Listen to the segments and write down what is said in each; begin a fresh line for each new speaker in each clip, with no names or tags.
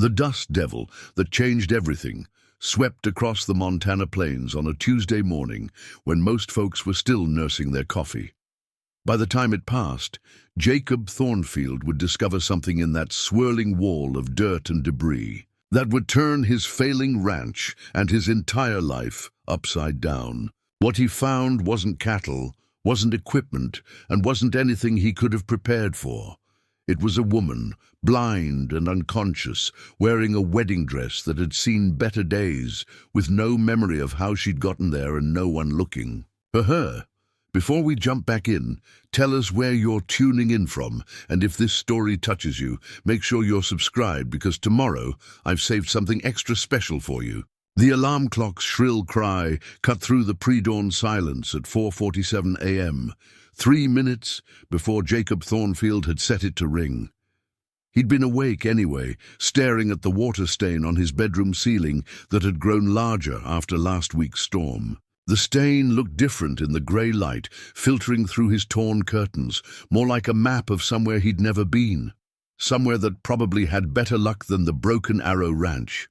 The dust devil that changed everything swept across the Montana plains on a Tuesday morning when most folks were still nursing their coffee. By the time it passed, Jacob Thornfield would discover something in that swirling wall of dirt and debris that would turn his failing ranch and his entire life upside down. What he found wasn't cattle, wasn't equipment, and wasn't anything he could have prepared for. It was a woman, blind and unconscious, wearing a wedding dress that had seen better days, with no memory of how she'd gotten there and no one looking. For her, before we jump back in, tell us where you're tuning in from, and if this story touches you, make sure you're subscribed because tomorrow I've saved something extra special for you. The alarm clock's shrill cry cut through the pre-dawn silence at 4:47 a.m., 3 minutes before Jacob Thornfield had set it to ring. He'd been awake anyway, staring at the water stain on his bedroom ceiling that had grown larger after last week's storm. The stain looked different in the grey light filtering through his torn curtains, more like a map of somewhere he'd never been, somewhere that probably had better luck than the Broken Arrow Ranch.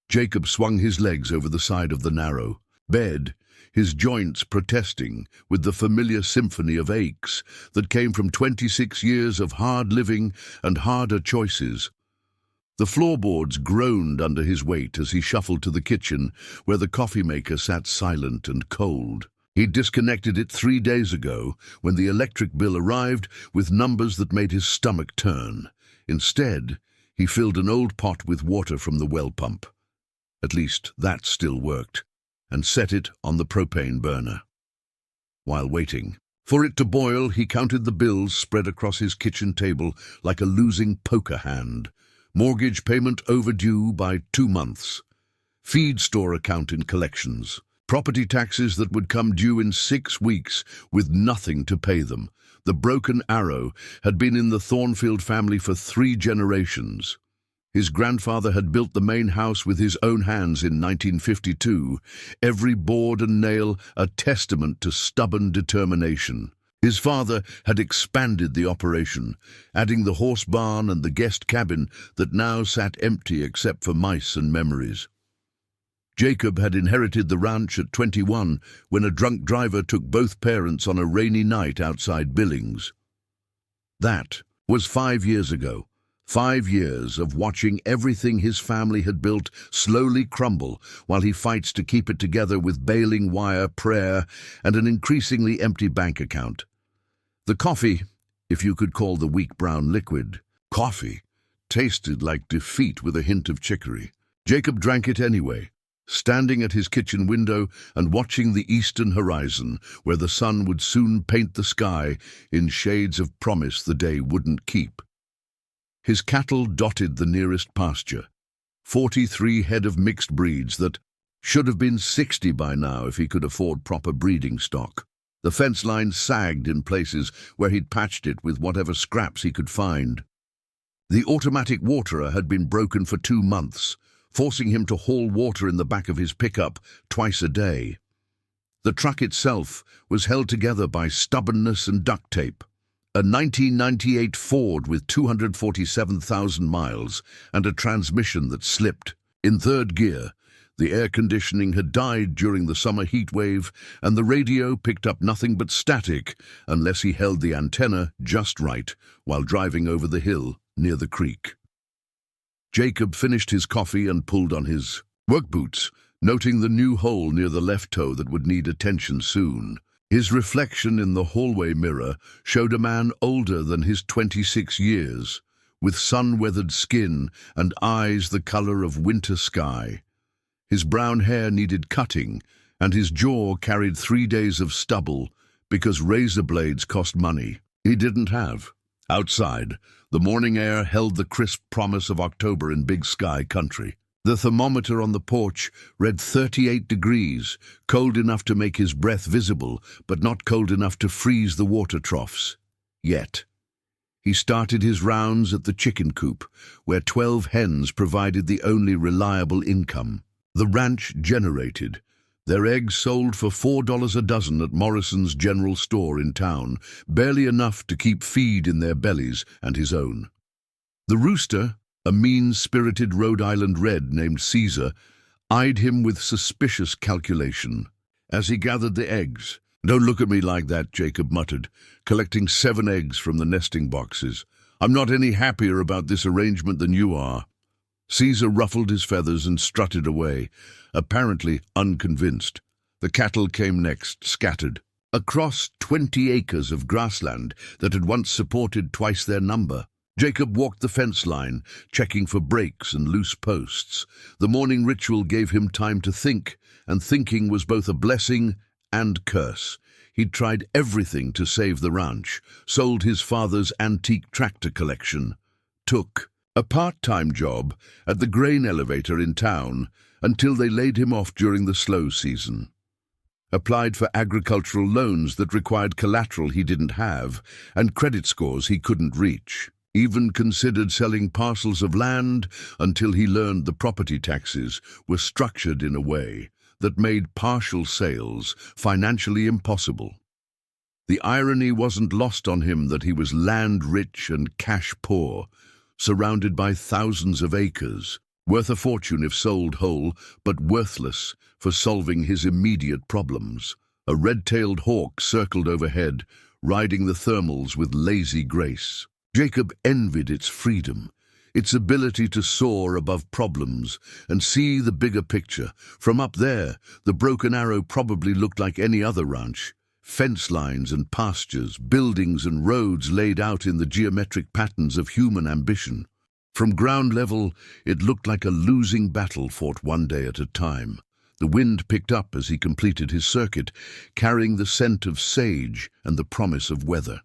Jacob swung his legs over the side of the narrow bed, his joints protesting with the familiar symphony of aches that came from 26 years of hard living and harder choices. The floorboards groaned under his weight as he shuffled to the kitchen, where the coffee maker sat silent and cold. He'd disconnected it 3 days ago, when the electric bill arrived with numbers that made his stomach turn. Instead, he filled an old pot with water from the well pump. At least that still worked, and set it on the propane burner. While waiting for it to boil, he counted the bills spread across his kitchen table like a losing poker hand. Mortgage payment overdue by 2 months. Feed store account in collections. Property taxes that would come due in 6 weeks with nothing to pay them. The Broken Arrow had been in the Thornfield family for 3 generations. His grandfather had built the main house with his own hands in 1952, every board and nail a testament to stubborn determination. His father had expanded the operation, adding the horse barn and the guest cabin that now sat empty except for mice and memories. Jacob had inherited the ranch at 21 when a drunk driver took both parents on a rainy night outside Billings. That was 5 years ago. 5 years of watching everything his family had built slowly crumble while he fights to keep it together with baling wire, prayer, and an increasingly empty bank account. The coffee, if you could call the weak brown liquid coffee, tasted like defeat with a hint of chicory. Jacob drank it anyway, standing at his kitchen window and watching the eastern horizon, where the sun would soon paint the sky in shades of promise the day wouldn't keep. His cattle dotted the nearest pasture, 43 head of mixed breeds that should have been 60 by now if he could afford proper breeding stock. The fence line sagged in places where he'd patched it with whatever scraps he could find. The automatic waterer had been broken for 2 months, forcing him to haul water in the back of his pickup twice a day. The truck itself was held together by stubbornness and duct tape. A 1998 Ford with 247,000 miles and a transmission that slipped. In 3rd gear, the air conditioning had died during the summer heat wave, and the radio picked up nothing but static unless he held the antenna just right while driving over the hill near the creek. Jacob finished his coffee and pulled on his work boots, noting the new hole near the left toe that would need attention soon. His reflection in the hallway mirror showed a man older than his 26 years, with sun-weathered skin and eyes the color of winter sky. His brown hair needed cutting, and his jaw carried 3 days of stubble because razor blades cost money he didn't have. Outside, the morning air held the crisp promise of October in Big Sky country. The thermometer on the porch read 38 degrees, cold enough to make his breath visible, but not cold enough to freeze the water troughs. Yet, he started his rounds at the chicken coop, where 12 hens provided the only reliable income. The ranch generated. Their eggs sold for $4 a dozen at Morrison's general store in town, barely enough to keep feed in their bellies and his own. The rooster, A mean-spirited Rhode Island Red named Caesar eyed him with suspicious calculation as he gathered the eggs. "Don't look at me like that," Jacob muttered, collecting 7 eggs from the nesting boxes. "I'm not any happier about this arrangement than you are." Caesar ruffled his feathers and strutted away, apparently unconvinced. The cattle came next, scattered across 20 acres of grassland that had once supported twice their number. Jacob walked the fence line, checking for breaks and loose posts. The morning ritual gave him time to think, and thinking was both a blessing and curse. He'd tried everything to save the ranch, sold his father's antique tractor collection, took a part-time job at the grain elevator in town until they laid him off during the slow season, applied for agricultural loans that required collateral he didn't have and credit scores he couldn't reach, even considered selling parcels of land until he learned the property taxes were structured in a way that made partial sales financially impossible. The irony wasn't lost on him that he was land-rich and cash-poor, surrounded by thousands of acres, worth a fortune if sold whole, but worthless for solving his immediate problems. A red-tailed hawk circled overhead, riding the thermals with lazy grace. Jacob envied its freedom, its ability to soar above problems and see the bigger picture. From up there, the Broken Arrow probably looked like any other ranch. Fence lines and pastures, buildings and roads laid out in the geometric patterns of human ambition. From ground level, it looked like a losing battle fought one day at a time. The wind picked up as he completed his circuit, carrying the scent of sage and the promise of weather.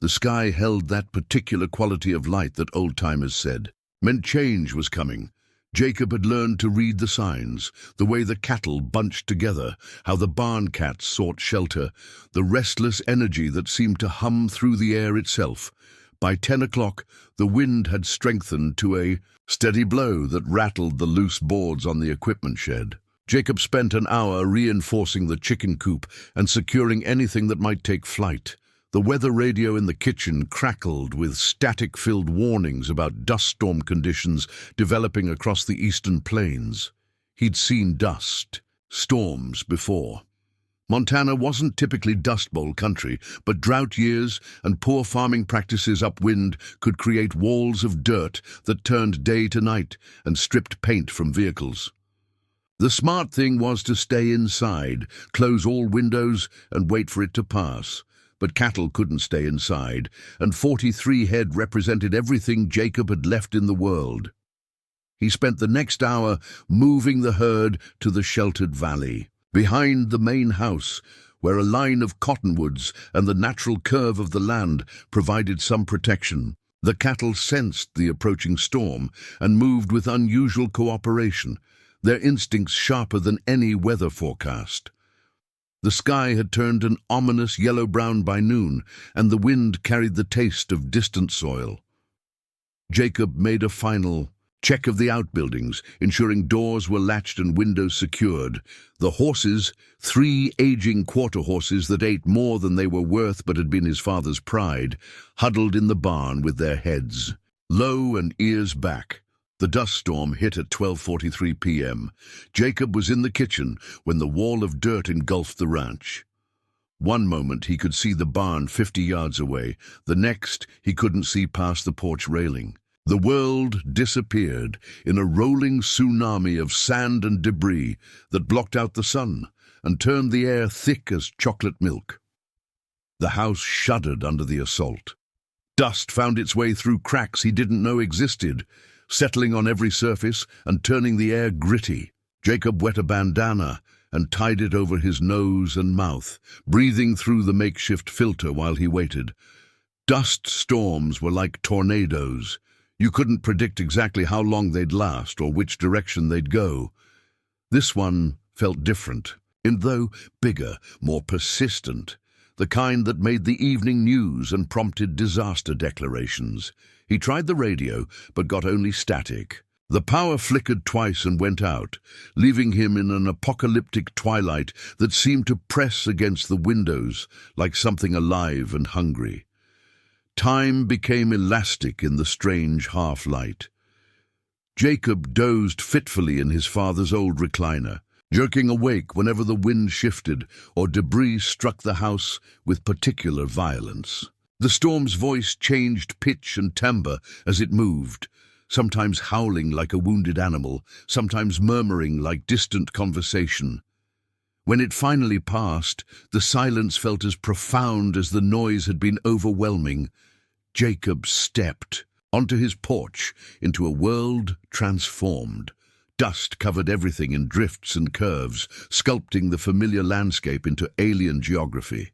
The sky held that particular quality of light that old-timers said meant change was coming. Jacob had learned to read the signs, the way the cattle bunched together, how the barn cats sought shelter, the restless energy that seemed to hum through the air itself. By 10 o'clock, the wind had strengthened to a steady blow that rattled the loose boards on the equipment shed. Jacob spent an hour reinforcing the chicken coop and securing anything that might take flight. The weather radio in the kitchen crackled with static-filled warnings about dust storm conditions developing across the eastern plains. He'd seen dust storms before. Montana wasn't typically Dust Bowl country, but drought years and poor farming practices upwind could create walls of dirt that turned day to night and stripped paint from vehicles. The smart thing was to stay inside, close all windows, and wait for it to pass. But cattle couldn't stay inside, and 43 head represented everything Jacob had left in the world. He spent the next hour moving the herd to the sheltered valley, behind the main house, where a line of cottonwoods and the natural curve of the land provided some protection. The cattle sensed the approaching storm and moved with unusual cooperation, their instincts sharper than any weather forecast. The sky had turned an ominous yellow-brown by noon, and the wind carried the taste of distant soil. Jacob made a final check of the outbuildings, ensuring doors were latched and windows secured. The horses, 3 aging quarter horses that ate more than they were worth but had been his father's pride, huddled in the barn with their heads low and ears back. The dust storm hit at 12:43 p.m. Jacob was in the kitchen when the wall of dirt engulfed the ranch. One moment he could see the barn 50 yards away, the next he couldn't see past the porch railing. The world disappeared in a rolling tsunami of sand and debris that blocked out the sun and turned the air thick as chocolate milk. The house shuddered under the assault. Dust found its way through cracks he didn't know existed, settling on every surface and turning the air gritty. Jacob wet a bandana and tied it over his nose and mouth, breathing through the makeshift filter while he waited. Dust storms were like tornadoes. You couldn't predict exactly how long they'd last or which direction they'd go. This one felt different, though bigger, more persistent, the kind that made the evening news and prompted disaster declarations. He tried the radio, but got only static. The power flickered twice and went out, leaving him in an apocalyptic twilight that seemed to press against the windows like something alive and hungry. Time became elastic in the strange half-light. Jacob dozed fitfully in his father's old recliner, jerking awake whenever the wind shifted or debris struck the house with particular violence. The storm's voice changed pitch and timbre as it moved, sometimes howling like a wounded animal, sometimes murmuring like distant conversation. When it finally passed, the silence felt as profound as the noise had been overwhelming. Jacob stepped onto his porch into a world transformed. Dust covered everything in drifts and curves, sculpting the familiar landscape into alien geography.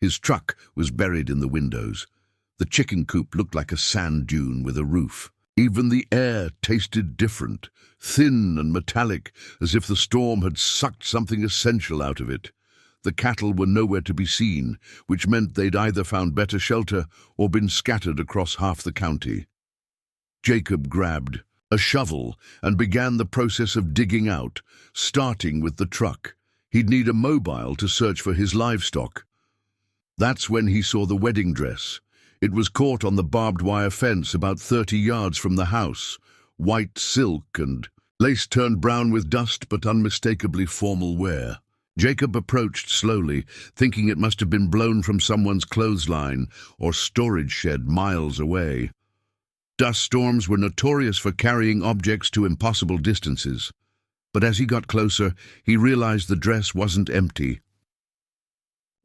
His truck was buried in the windows. The chicken coop looked like a sand dune with a roof. Even the air tasted different, thin and metallic, as if the storm had sucked something essential out of it. The cattle were nowhere to be seen, which meant they'd either found better shelter or been scattered across half the county. Jacob grabbed a shovel and began the process of digging out, starting with the truck. He'd need a mobile to search for his livestock. That's when he saw the wedding dress. It was caught on the barbed wire fence about 30 yards from the house. White silk and lace turned brown with dust, but unmistakably formal wear. Jacob approached slowly, thinking it must have been blown from someone's clothesline or storage shed miles away. Dust storms were notorious for carrying objects to impossible distances. But as he got closer, he realized the dress wasn't empty.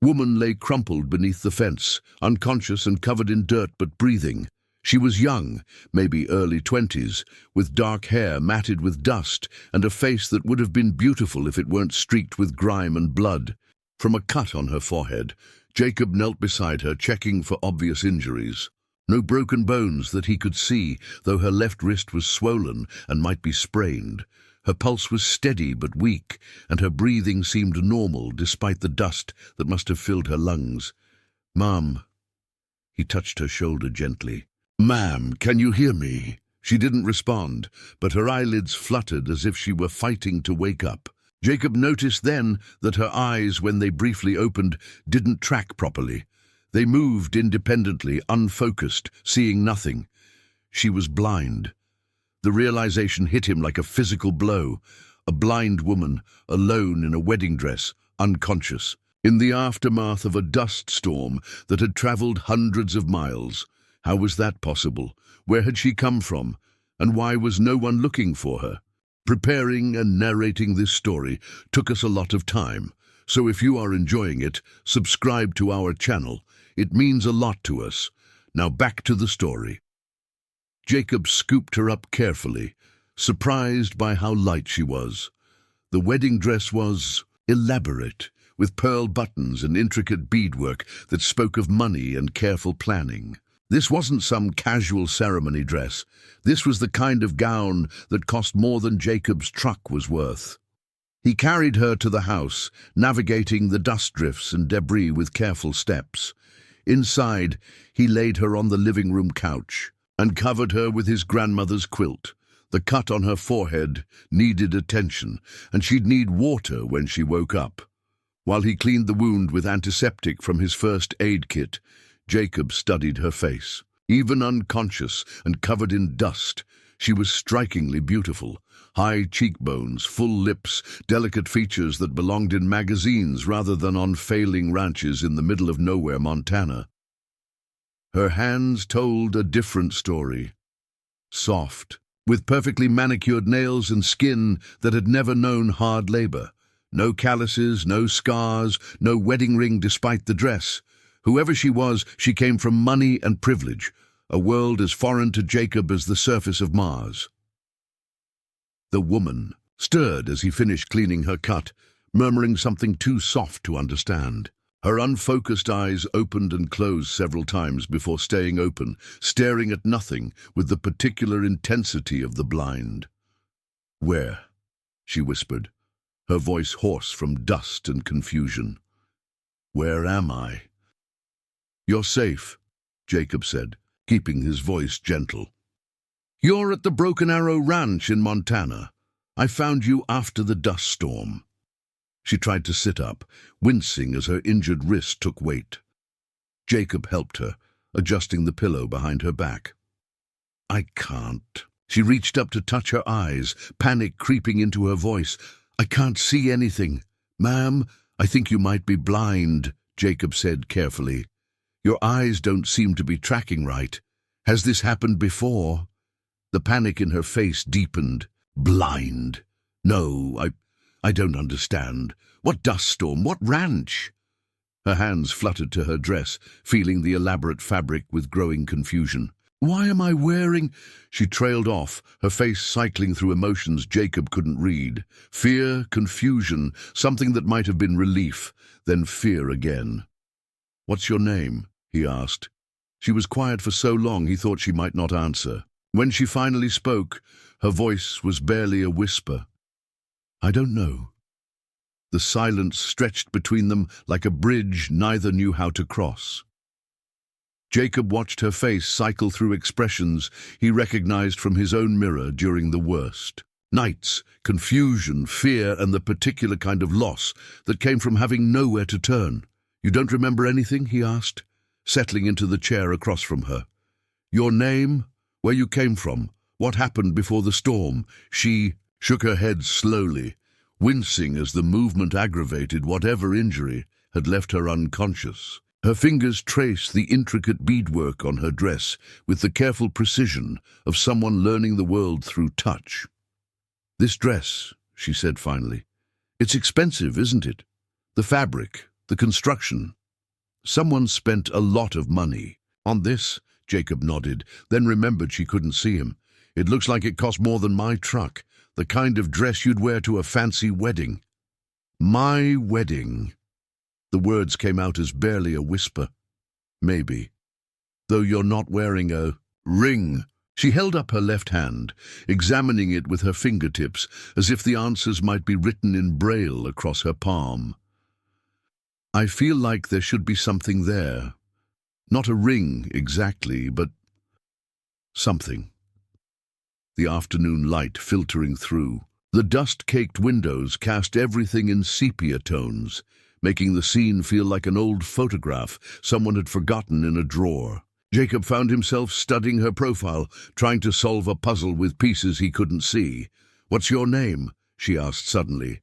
Woman lay crumpled beneath the fence, unconscious and covered in dirt but breathing. She was young, maybe early 20s, with dark hair matted with dust and a face that would have been beautiful if it weren't streaked with grime and blood. From a cut on her forehead, Jacob knelt beside her, checking for obvious injuries. No broken bones that he could see, though her left wrist was swollen and might be sprained. Her pulse was steady but weak, and her breathing seemed normal despite the dust that must have filled her lungs. "Ma'am." He touched her shoulder gently. "Ma'am, can you hear me?" She didn't respond, but her eyelids fluttered as if she were fighting to wake up. Jacob noticed then that her eyes, when they briefly opened, didn't track properly. They moved independently, unfocused, seeing nothing. She was blind. The realization hit him like a physical blow. A blind woman, alone in a wedding dress, unconscious, in the aftermath of a dust storm that had traveled hundreds of miles. How was that possible? Where had she come from? And why was no one looking for her? Preparing and narrating this story took us a lot of time, so if you are enjoying it, subscribe to our channel. It means a lot to us. Now back to the story. Jacob scooped her up carefully, surprised by how light she was. The wedding dress was elaborate, with pearl buttons and intricate beadwork that spoke of money and careful planning. This wasn't some casual ceremony dress. This was the kind of gown that cost more than Jacob's truck was worth. He carried her to the house, navigating the dust drifts and debris with careful steps. Inside, he laid her on the living room couch and covered her with his grandmother's quilt. The cut on her forehead needed attention, and she'd need water when she woke up. While he cleaned the wound with antiseptic from his first aid kit, Jacob studied her face. Even unconscious and covered in dust, she was strikingly beautiful. High cheekbones, full lips, delicate features that belonged in magazines rather than on failing ranches in the middle of nowhere, Montana. Her hands told a different story. Soft, with perfectly manicured nails and skin that had never known hard labor. No calluses, no scars, no wedding ring despite the dress. Whoever she was, she came from money and privilege, a world as foreign to Jacob as the surface of Mars. The woman stirred as he finished cleaning her cut, murmuring something too soft to understand. Her unfocused eyes opened and closed several times before staying open, staring at nothing with the particular intensity of the blind. "Where?" she whispered, her voice hoarse from dust and confusion. "Where am I?" "You're safe," Jacob said, keeping his voice gentle. "You're at the Broken Arrow Ranch in Montana. I found you after the dust storm." She tried to sit up, wincing as her injured wrist took weight. Jacob helped her, adjusting the pillow behind her back. "I can't," She reached up to touch her eyes, panic creeping into her voice. "I can't see anything." "Ma'am, I think you might be blind," Jacob said carefully. "Your eyes don't seem to be tracking right. Has this happened before?" The panic in her face deepened. "Blind? No, I don't understand. What dust storm? What ranch?" Her hands fluttered to her dress, feeling the elaborate fabric with growing confusion. "Why am I wearing—" She trailed off, her face cycling through emotions Jacob couldn't read. Fear, confusion, something that might have been relief, then fear again. "What's your name?" he asked. She was quiet for so long he thought she might not answer. When she finally spoke, her voice was barely a whisper. "I don't know." The silence stretched between them like a bridge neither knew how to cross. Jacob watched her face cycle through expressions he recognized from his own mirror during the worst. Nights, confusion, fear, and the particular kind of loss that came from having nowhere to turn. "You don't remember anything?" he asked, settling into the chair across from her. "Your name? Where you came from? What happened before the storm?" She shook her head slowly, wincing as the movement aggravated whatever injury had left her unconscious. Her fingers traced the intricate beadwork on her dress with the careful precision of someone learning the world through touch. "This dress," she said finally. "It's expensive, isn't it? The fabric, the construction. Someone spent a lot of money on this." Jacob nodded, then remembered she couldn't see him. "It looks like it cost more than my truck, the kind of dress you'd wear to a fancy wedding." "My wedding." The words came out as barely a whisper. "Maybe. Though you're not wearing a ring." She held up her left hand, examining it with her fingertips, as if the answers might be written in braille across her palm. "I feel like there should be something there. Not a ring, exactly, but something." The afternoon light filtering through. The dust-caked windows cast everything in sepia tones, making the scene feel like an old photograph someone had forgotten in a drawer. Jacob found himself studying her profile, trying to solve a puzzle with pieces he couldn't see. "What's your name?" she asked suddenly.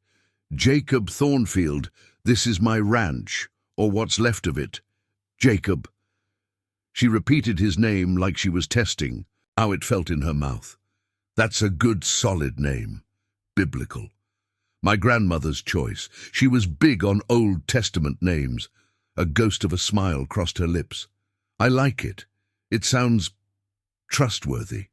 "Jacob Thornfield. This is my ranch, or what's left of it. Jacob." She repeated his name like she was testing how it felt in her mouth. "That's a good, solid name. Biblical. My grandmother's choice. She was big on Old Testament names." A ghost of a smile crossed her lips. "I like it. It sounds trustworthy."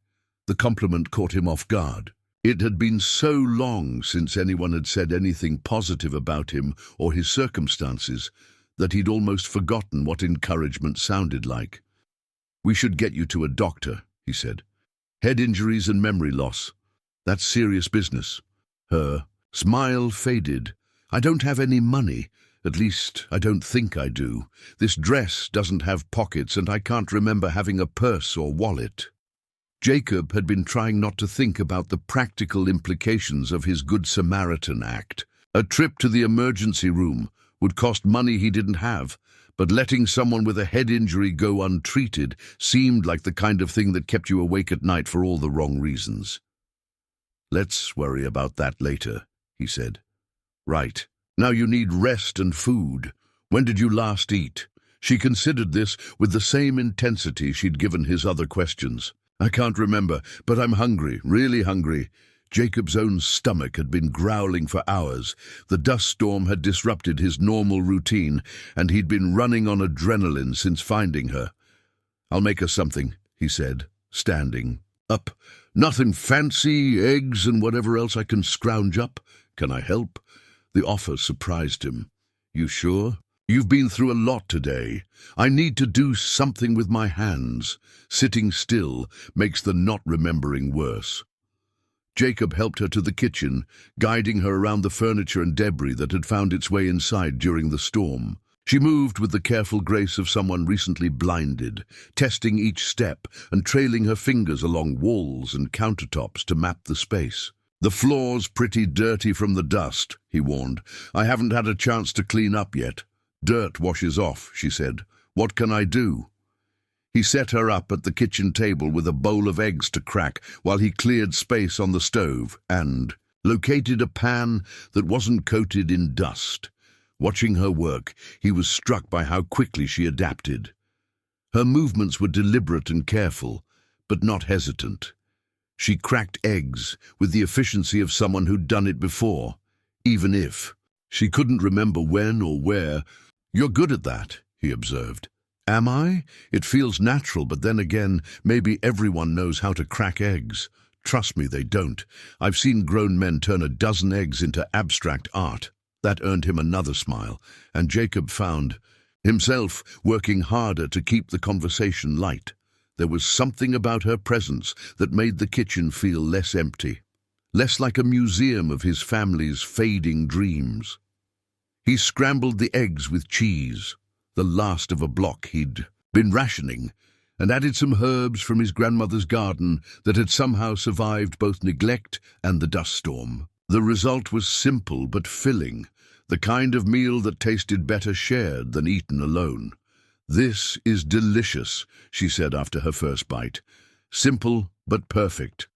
The compliment caught him off guard. It had been so long since anyone had said anything positive about him or his circumstances that he'd almost forgotten what encouragement sounded like. "We should get you to a doctor," he said. "Head injuries and memory loss. That's serious business." Her smile faded. "I don't have any money. At least, I don't think I do. This dress doesn't have pockets, and I can't remember having a purse or wallet." Jacob had been trying not to think about the practical implications of his Good Samaritan act. A trip to the emergency room would cost money he didn't have, but letting someone with a head injury go untreated seemed like the kind of thing that kept you awake at night for all the wrong reasons. "Let's worry about that later," he said. "Right. Now you need rest and food. When did you last eat?" She considered this with the same intensity she'd given his other questions. "I can't remember, but I'm hungry, really hungry." Jacob's own stomach had been growling for hours. The dust storm had disrupted his normal routine, and he'd been running on adrenaline since finding her. "I'll make us something," he said, standing up. "Nothing fancy, eggs and whatever else I can scrounge up. Can I help?" The offer surprised him. "You sure? You've been through a lot today. I need to do something with my hands. Sitting still makes the not remembering worse." Jacob helped her to the kitchen, guiding her around the furniture and debris that had found its way inside during the storm. She moved with the careful grace of someone recently blinded, testing each step and trailing her fingers along walls and countertops to map the space. "The floor's pretty dirty from the dust," he warned. "I haven't had a chance to clean up yet." "Dirt washes off," she said. "What can I do?" He set her up at the kitchen table with a bowl of eggs to crack while he cleared space on the stove and located a pan that wasn't coated in dust. Watching her work, he was struck by how quickly she adapted. Her movements were deliberate and careful, but not hesitant. She cracked eggs with the efficiency of someone who'd done it before, even if she couldn't remember when or where. "You're good at that," he observed. "Am I? It feels natural, but then again, maybe everyone knows how to crack eggs. Trust me, they don't. I've seen grown men turn a dozen eggs into abstract art." That earned him another smile, and Jacob found himself working harder to keep the conversation light. There was something about her presence that made the kitchen feel less empty, less like a museum of his family's fading dreams. He scrambled the eggs with cheese, the last of a block he'd been rationing, and added some herbs from his grandmother's garden that had somehow survived both neglect and the dust storm. The result was simple but filling, the kind of meal that tasted better shared than eaten alone. "This is delicious," she said after her first bite. "Simple but perfect.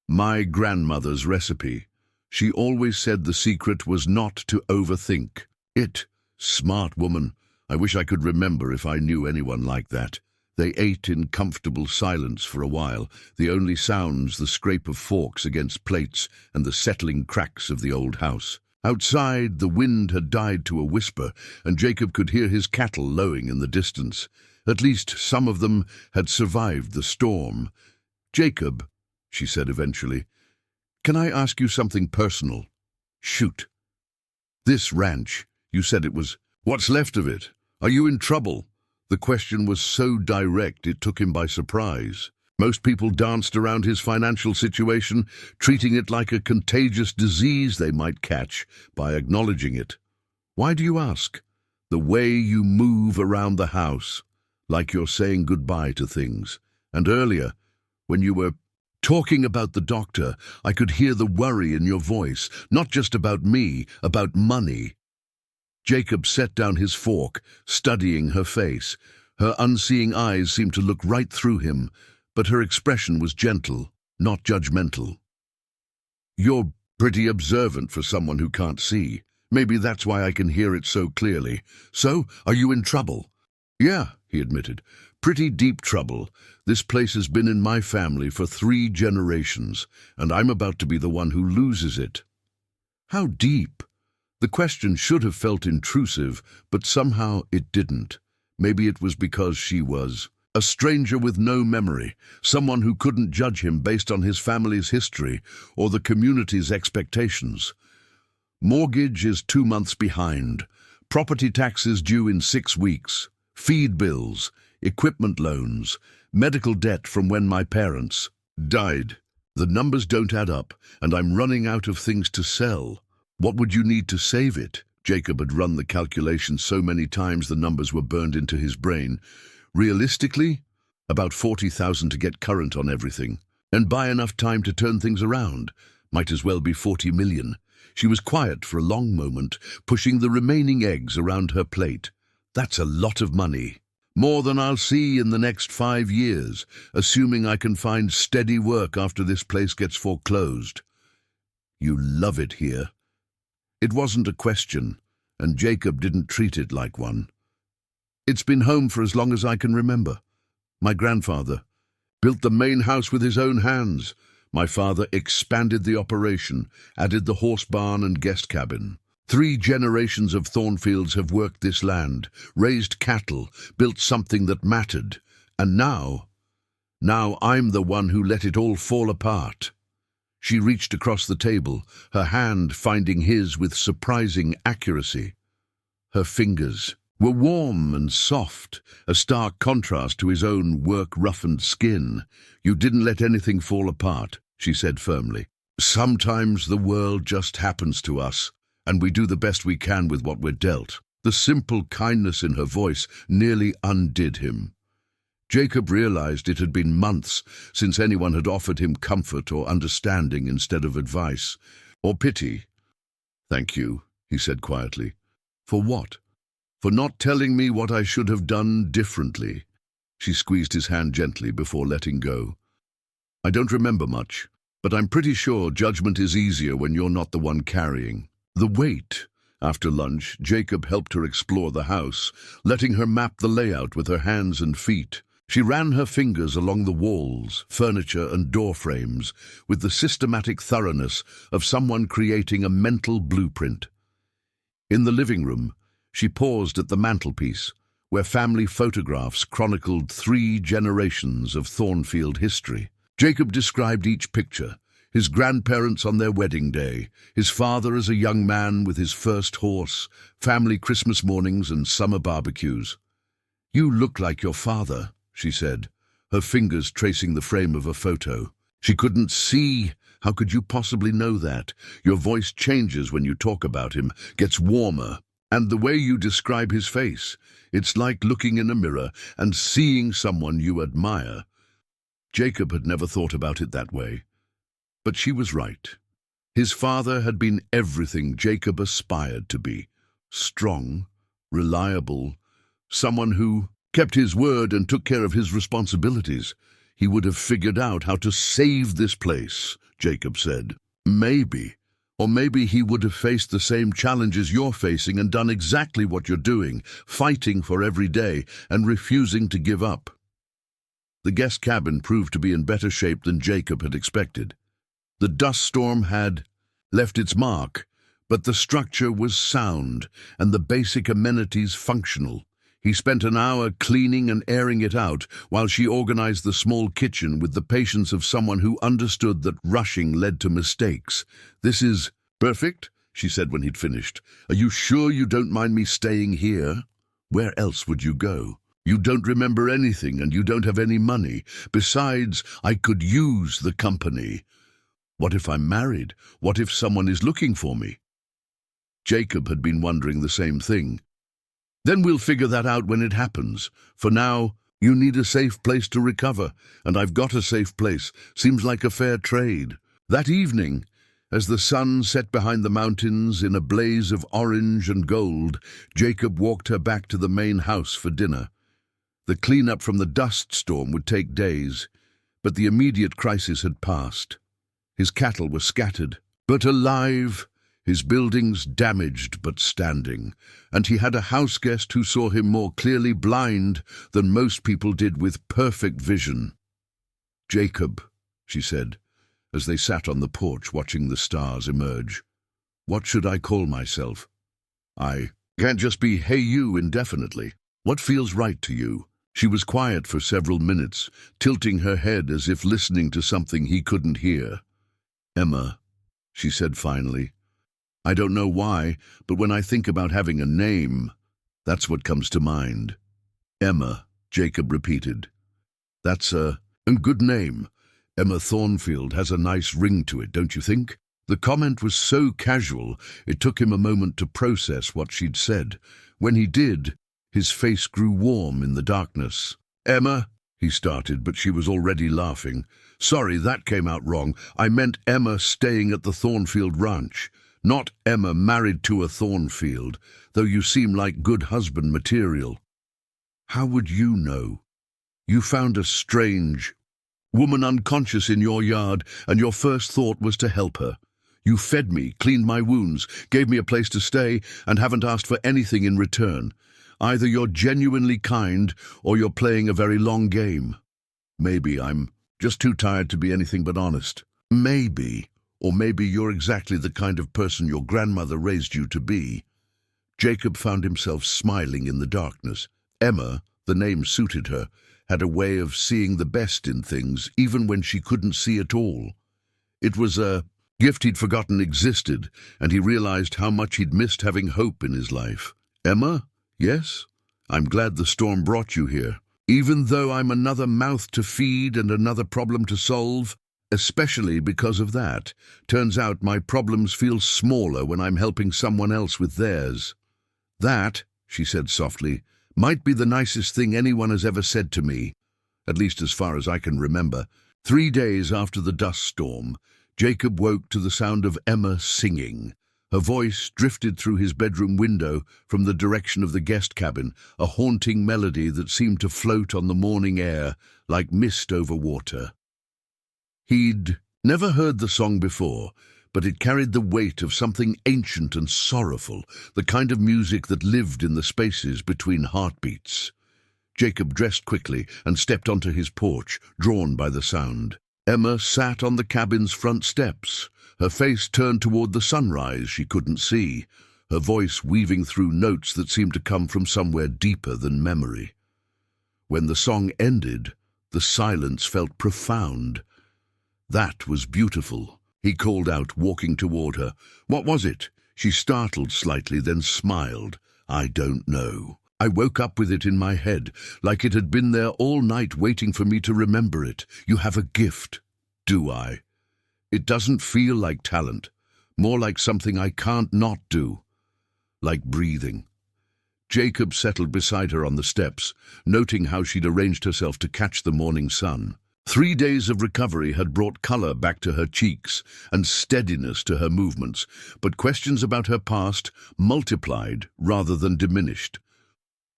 My grandmother's recipe. She always said the secret was not to overthink it." Smart woman. I wish I could remember if I knew anyone like that. They ate in comfortable silence for a while, the only sounds the scrape of forks against plates and the settling cracks of the old house. Outside, the wind had died to a whisper, and Jacob could hear his cattle lowing in the distance. At least some of them had survived the storm. "Jacob," she said eventually, "can I ask you something personal?" "Shoot." "This ranch, you said it was... What's left of it? Are you in trouble?" The question was so direct it took him by surprise. Most people danced around his financial situation, treating it like a contagious disease they might catch by acknowledging it. "Why do you ask?" "The way you move around the house, like you're saying goodbye to things. And earlier, when you were talking about the doctor, I could hear the worry in your voice, not just about me, about money." Jacob set down his fork, studying her face. Her unseeing eyes seemed to look right through him, but her expression was gentle, not judgmental. "You're pretty observant for someone who can't see. Maybe that's why I can hear it so clearly. So, are you in trouble?" "Yeah," he admitted. "Pretty deep trouble. This place has been in my family for 3 generations, and I'm about to be the one who loses it." "How deep?" The question should have felt intrusive, but somehow it didn't. Maybe it was because she was a stranger with no memory, someone who couldn't judge him based on his family's history or the community's expectations. "Mortgage is 2 months behind. Property taxes due in 6 weeks. Feed bills, equipment loans, medical debt from when my parents died. The numbers don't add up, and I'm running out of things to sell." "What would you need to save it?" Jacob had run the calculation so many times the numbers were burned into his brain. "Realistically, about 40,000 to get current on everything, and buy enough time to turn things around. Might as well be 40 million. She was quiet for a long moment, pushing the remaining eggs around her plate. "That's a lot of money. More than I'll see in the next 5 years, assuming I can find steady work after this place gets foreclosed." "You love it here." It wasn't a question, and Jacob didn't treat it like one. "It's been home for as long as I can remember. My grandfather built the main house with his own hands. My father expanded the operation, added the horse barn and guest cabin. 3 generations of Thornfields have worked this land, raised cattle, built something that mattered. And now I'm the one who let it all fall apart." She reached across the table, her hand finding his with surprising accuracy. Her fingers were warm and soft, a stark contrast to his own work-roughened skin. "You didn't let anything fall apart," she said firmly. "Sometimes the world just happens to us, and we do the best we can with what we're dealt." The simple kindness in her voice nearly undid him. Jacob realized it had been months since anyone had offered him comfort or understanding instead of advice, or pity. "Thank you," he said quietly. "For what?" "For not telling me what I should have done differently." She squeezed his hand gently before letting go. I don't remember much, but I'm pretty sure judgment is easier when you're not the one carrying the weight. After lunch, Jacob helped her explore the house, letting her map the layout with her hands and feet. She ran her fingers along the walls, furniture and door frames with the systematic thoroughness of someone creating a mental blueprint. In the living room, she paused at the mantelpiece, where family photographs chronicled 3 generations of Thornfield history. Jacob described each picture: his grandparents on their wedding day, his father as a young man with his first horse, family Christmas mornings and summer barbecues. "You look like your father," she said, her fingers tracing the frame of a photo. She couldn't see. How could you possibly know that? Your voice changes when you talk about him, gets warmer. And the way you describe his face, it's like looking in a mirror and seeing someone you admire. Jacob had never thought about it that way. But she was right. His father had been everything Jacob aspired to be: strong, reliable, someone who kept his word and took care of his responsibilities. He would have figured out how to save this place, Jacob said. Maybe. Or maybe he would have faced the same challenges you're facing and done exactly what you're doing, fighting for every day and refusing to give up. The guest cabin proved to be in better shape than Jacob had expected. The dust storm had left its mark, but the structure was sound and the basic amenities functional. He spent an hour cleaning and airing it out while she organized the small kitchen with the patience of someone who understood that rushing led to mistakes. "This is perfect," she said when he'd finished. "Are you sure you don't mind me staying here? Where else would you go? You don't remember anything and you don't have any money. Besides, I could use the company. What if I'm married? What if someone is looking for me?" Jacob had been wondering the same thing. "Then we'll figure that out when it happens. For now, you need a safe place to recover, and I've got a safe place. Seems like a fair trade." That evening, as the sun set behind the mountains in a blaze of orange and gold, Jacob walked her back to the main house for dinner. The cleanup from the dust storm would take days, but the immediate crisis had passed. His cattle were scattered, but alive, his buildings damaged but standing, and he had a house guest who saw him more clearly blind than most people did with perfect vision. "Jacob," she said, as they sat on the porch watching the stars emerge. "What should I call myself? I can't just be hey you indefinitely. What feels right to you?" She was quiet for several minutes, tilting her head as if listening to something he couldn't hear. "Emma," she said finally. "I don't know why, but when I think about having a name, that's what comes to mind." "Emma," Jacob repeated. "That's a good name. Emma Thornfield has a nice ring to it, don't you think?" The comment was so casual, it took him a moment to process what she'd said. When he did, his face grew warm in the darkness. "Emma," he started, but she was already laughing. "Sorry, that came out wrong. I meant Emma staying at the Thornfield ranch. Not Emma married to a Thornfield, though you seem like good husband material." "How would you know? You found a strange woman unconscious in your yard, and your first thought was to help her. You fed me, cleaned my wounds, gave me a place to stay, and haven't asked for anything in return. Either you're genuinely kind, or you're playing a very long game. Maybe I'm just too tired to be anything but honest. Maybe. Or maybe you're exactly the kind of person your grandmother raised you to be." Jacob found himself smiling in the darkness. Emma, the name suited her, had a way of seeing the best in things, even when she couldn't see it all. It was a gift he'd forgotten existed, and he realized how much he'd missed having hope in his life. "Emma? Yes? I'm glad the storm brought you here. Even though I'm another mouth to feed and another problem to solve, especially because of that. Turns out my problems feel smaller when I'm helping someone else with theirs." "That," she said softly, "might be the nicest thing anyone has ever said to me, at least as far as I can remember." 3 days after the dust storm, Jacob woke to the sound of Emma singing. Her voice drifted through his bedroom window from the direction of the guest cabin, a haunting melody that seemed to float on the morning air like mist over water. He'd never heard the song before, but it carried the weight of something ancient and sorrowful, the kind of music that lived in the spaces between heartbeats. Jacob dressed quickly and stepped onto his porch, drawn by the sound. Emma sat on the cabin's front steps, her face turned toward the sunrise she couldn't see, her voice weaving through notes that seemed to come from somewhere deeper than memory. When the song ended, the silence felt profound. "That was beautiful," he called out, walking toward her. "What was it?" She startled slightly, then smiled. "I don't know. I woke up with it in my head, like it had been there all night waiting for me to remember it. You have a gift." "Do I?" "It doesn't feel like talent, more like something I can't not do. Like breathing." Jacob settled beside her on the steps, noting how she'd arranged herself to catch the morning sun. 3 days of recovery had brought color back to her cheeks and steadiness to her movements, but questions about her past multiplied rather than diminished.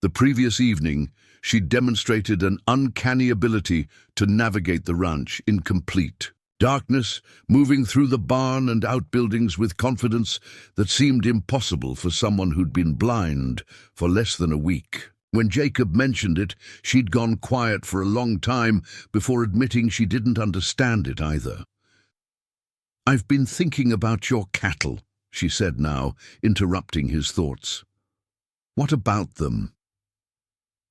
The previous evening, she demonstrated an uncanny ability to navigate the ranch incomplete. Darkness, moving through the barn and outbuildings with confidence that seemed impossible for someone who'd been blind for less than a week. When Jacob mentioned it, she'd gone quiet for a long time before admitting she didn't understand it either. "I've been thinking about your cattle," she said now, interrupting his thoughts. "What about them?"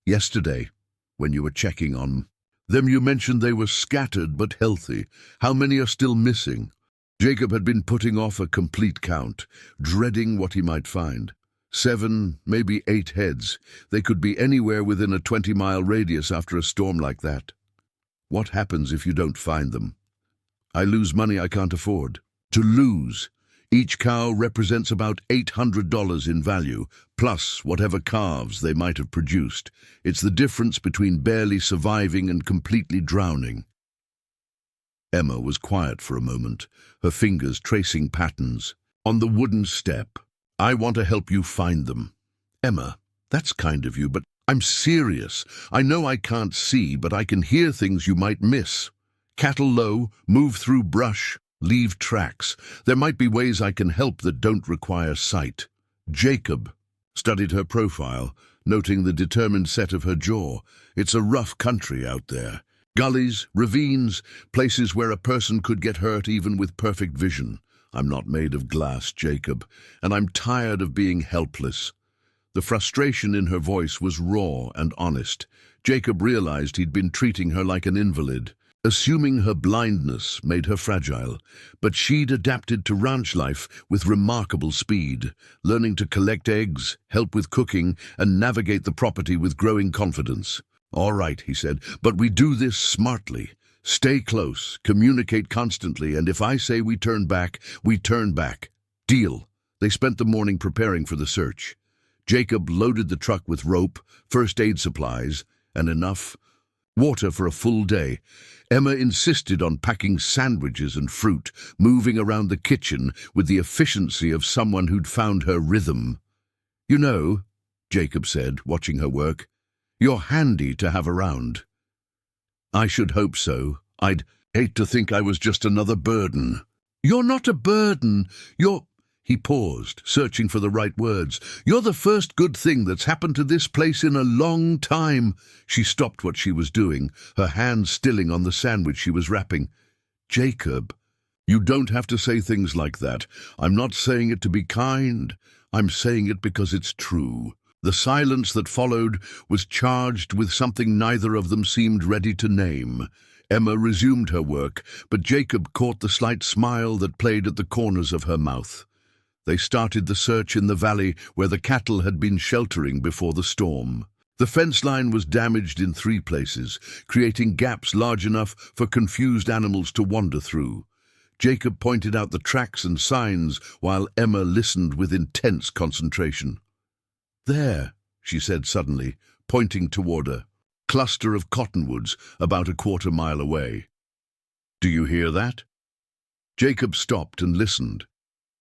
"Yesterday, when you were checking on them, you mentioned they were scattered but healthy. How many are still missing?" Jacob had been putting off a complete count, dreading what he might find. 7, maybe 8 heads. They could be anywhere within a 20-mile radius after a storm like that. "What happens if you don't find them?" "I lose money I can't afford." "To lose? Each cow represents about $800 in value, plus whatever calves they might have produced. It's the difference between barely surviving and completely drowning." Emma was quiet for a moment, her fingers tracing patterns. On the wooden step. "I want to help you find them." "Emma, that's kind of you, but I'm serious. I know I can't see, but I can hear things you might miss. Cattle low, move through brush, leave tracks. There might be ways I can help that don't require sight." Jacob studied her profile, noting the determined set of her jaw. It's a rough country out there. Gullies, ravines, places where a person could get hurt even with perfect vision. "I'm not made of glass, Jacob, and I'm tired of being helpless." The frustration in her voice was raw and honest. Jacob realized he'd been treating her like an invalid. Assuming her blindness made her fragile, but she'd adapted to ranch life with remarkable speed, learning to collect eggs, help with cooking, and navigate the property with growing confidence. "All right," he said, "but we do this smartly. Stay close, communicate constantly, and if I say we turn back, we turn back. Deal." They spent the morning preparing for the search. Jacob loaded the truck with rope, first aid supplies, and enough water for a full day. Emma insisted on packing sandwiches and fruit, moving around the kitchen with the efficiency of someone who'd found her rhythm. "You know," Jacob said, watching her work, "you're handy to have around." "I should hope so. I'd hate to think I was just another burden." "You're not a burden. You're—" He paused, searching for the right words. "You're the first good thing that's happened to this place in a long time." She stopped what she was doing, her hand stilling on the sandwich she was wrapping. "Jacob, you don't have to say things like that. I'm not saying it to be kind. I'm saying it because it's true." The silence that followed was charged with something neither of them seemed ready to name. Emma resumed her work, but Jacob caught the slight smile that played at the corners of her mouth. They started the search in the valley where the cattle had been sheltering before the storm. The fence line was damaged in 3 places, creating gaps large enough for confused animals to wander through. Jacob pointed out the tracks and signs while Emma listened with intense concentration. "There," she said suddenly, pointing toward a cluster of cottonwoods about a 1/4 mile away. "Do you hear that?" Jacob stopped and listened.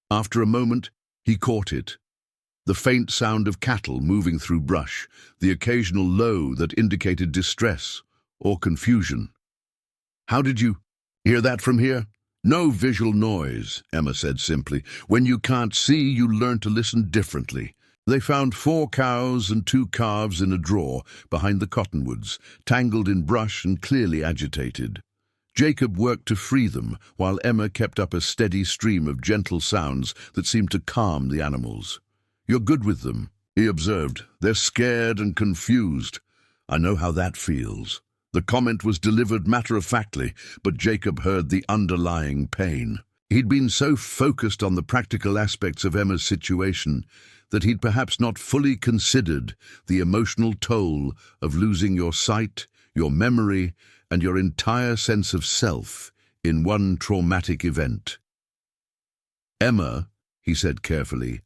After a moment, He caught it. The faint sound of cattle moving through brush, the occasional low that indicated distress or confusion. "How did you hear that from here?" "No visual noise," Emma said simply. "When you can't see, you learn to listen differently." They found 4 cows and 2 calves in a drawer behind the cottonwoods, tangled in brush and clearly agitated. Jacob worked to free them, while Emma kept up a steady stream of gentle sounds that seemed to calm the animals. "You're good with them," he observed. "They're scared and confused. I know how that feels." The comment was delivered matter-of-factly, but Jacob heard the underlying pain. He'd been so focused on the practical aspects of Emma's situation that he'd perhaps not fully considered the emotional toll of losing your sight, your memory, and your entire sense of self in one traumatic event. "Emma," he said carefully,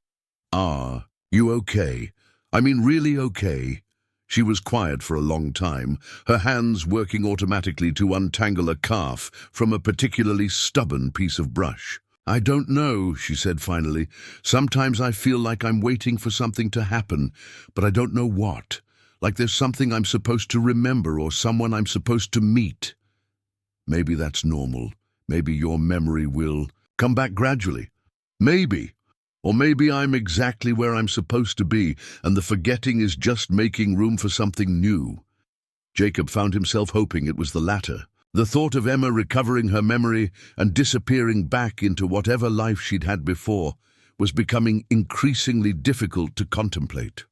"are you okay? I mean, really okay?" She was quiet for a long time, her hands working automatically to untangle a calf from a particularly stubborn piece of brush. "I don't know," she said finally. "Sometimes I feel like I'm waiting for something to happen, but I don't know what. Like there's something I'm supposed to remember or someone I'm supposed to meet." "Maybe that's normal. Maybe your memory will come back gradually. Maybe. Or maybe I'm exactly where I'm supposed to be, and the forgetting is just making room for something new." Jacob found himself hoping it was the latter. The thought of Emma recovering her memory and disappearing back into whatever life she'd had before was becoming increasingly difficult to contemplate.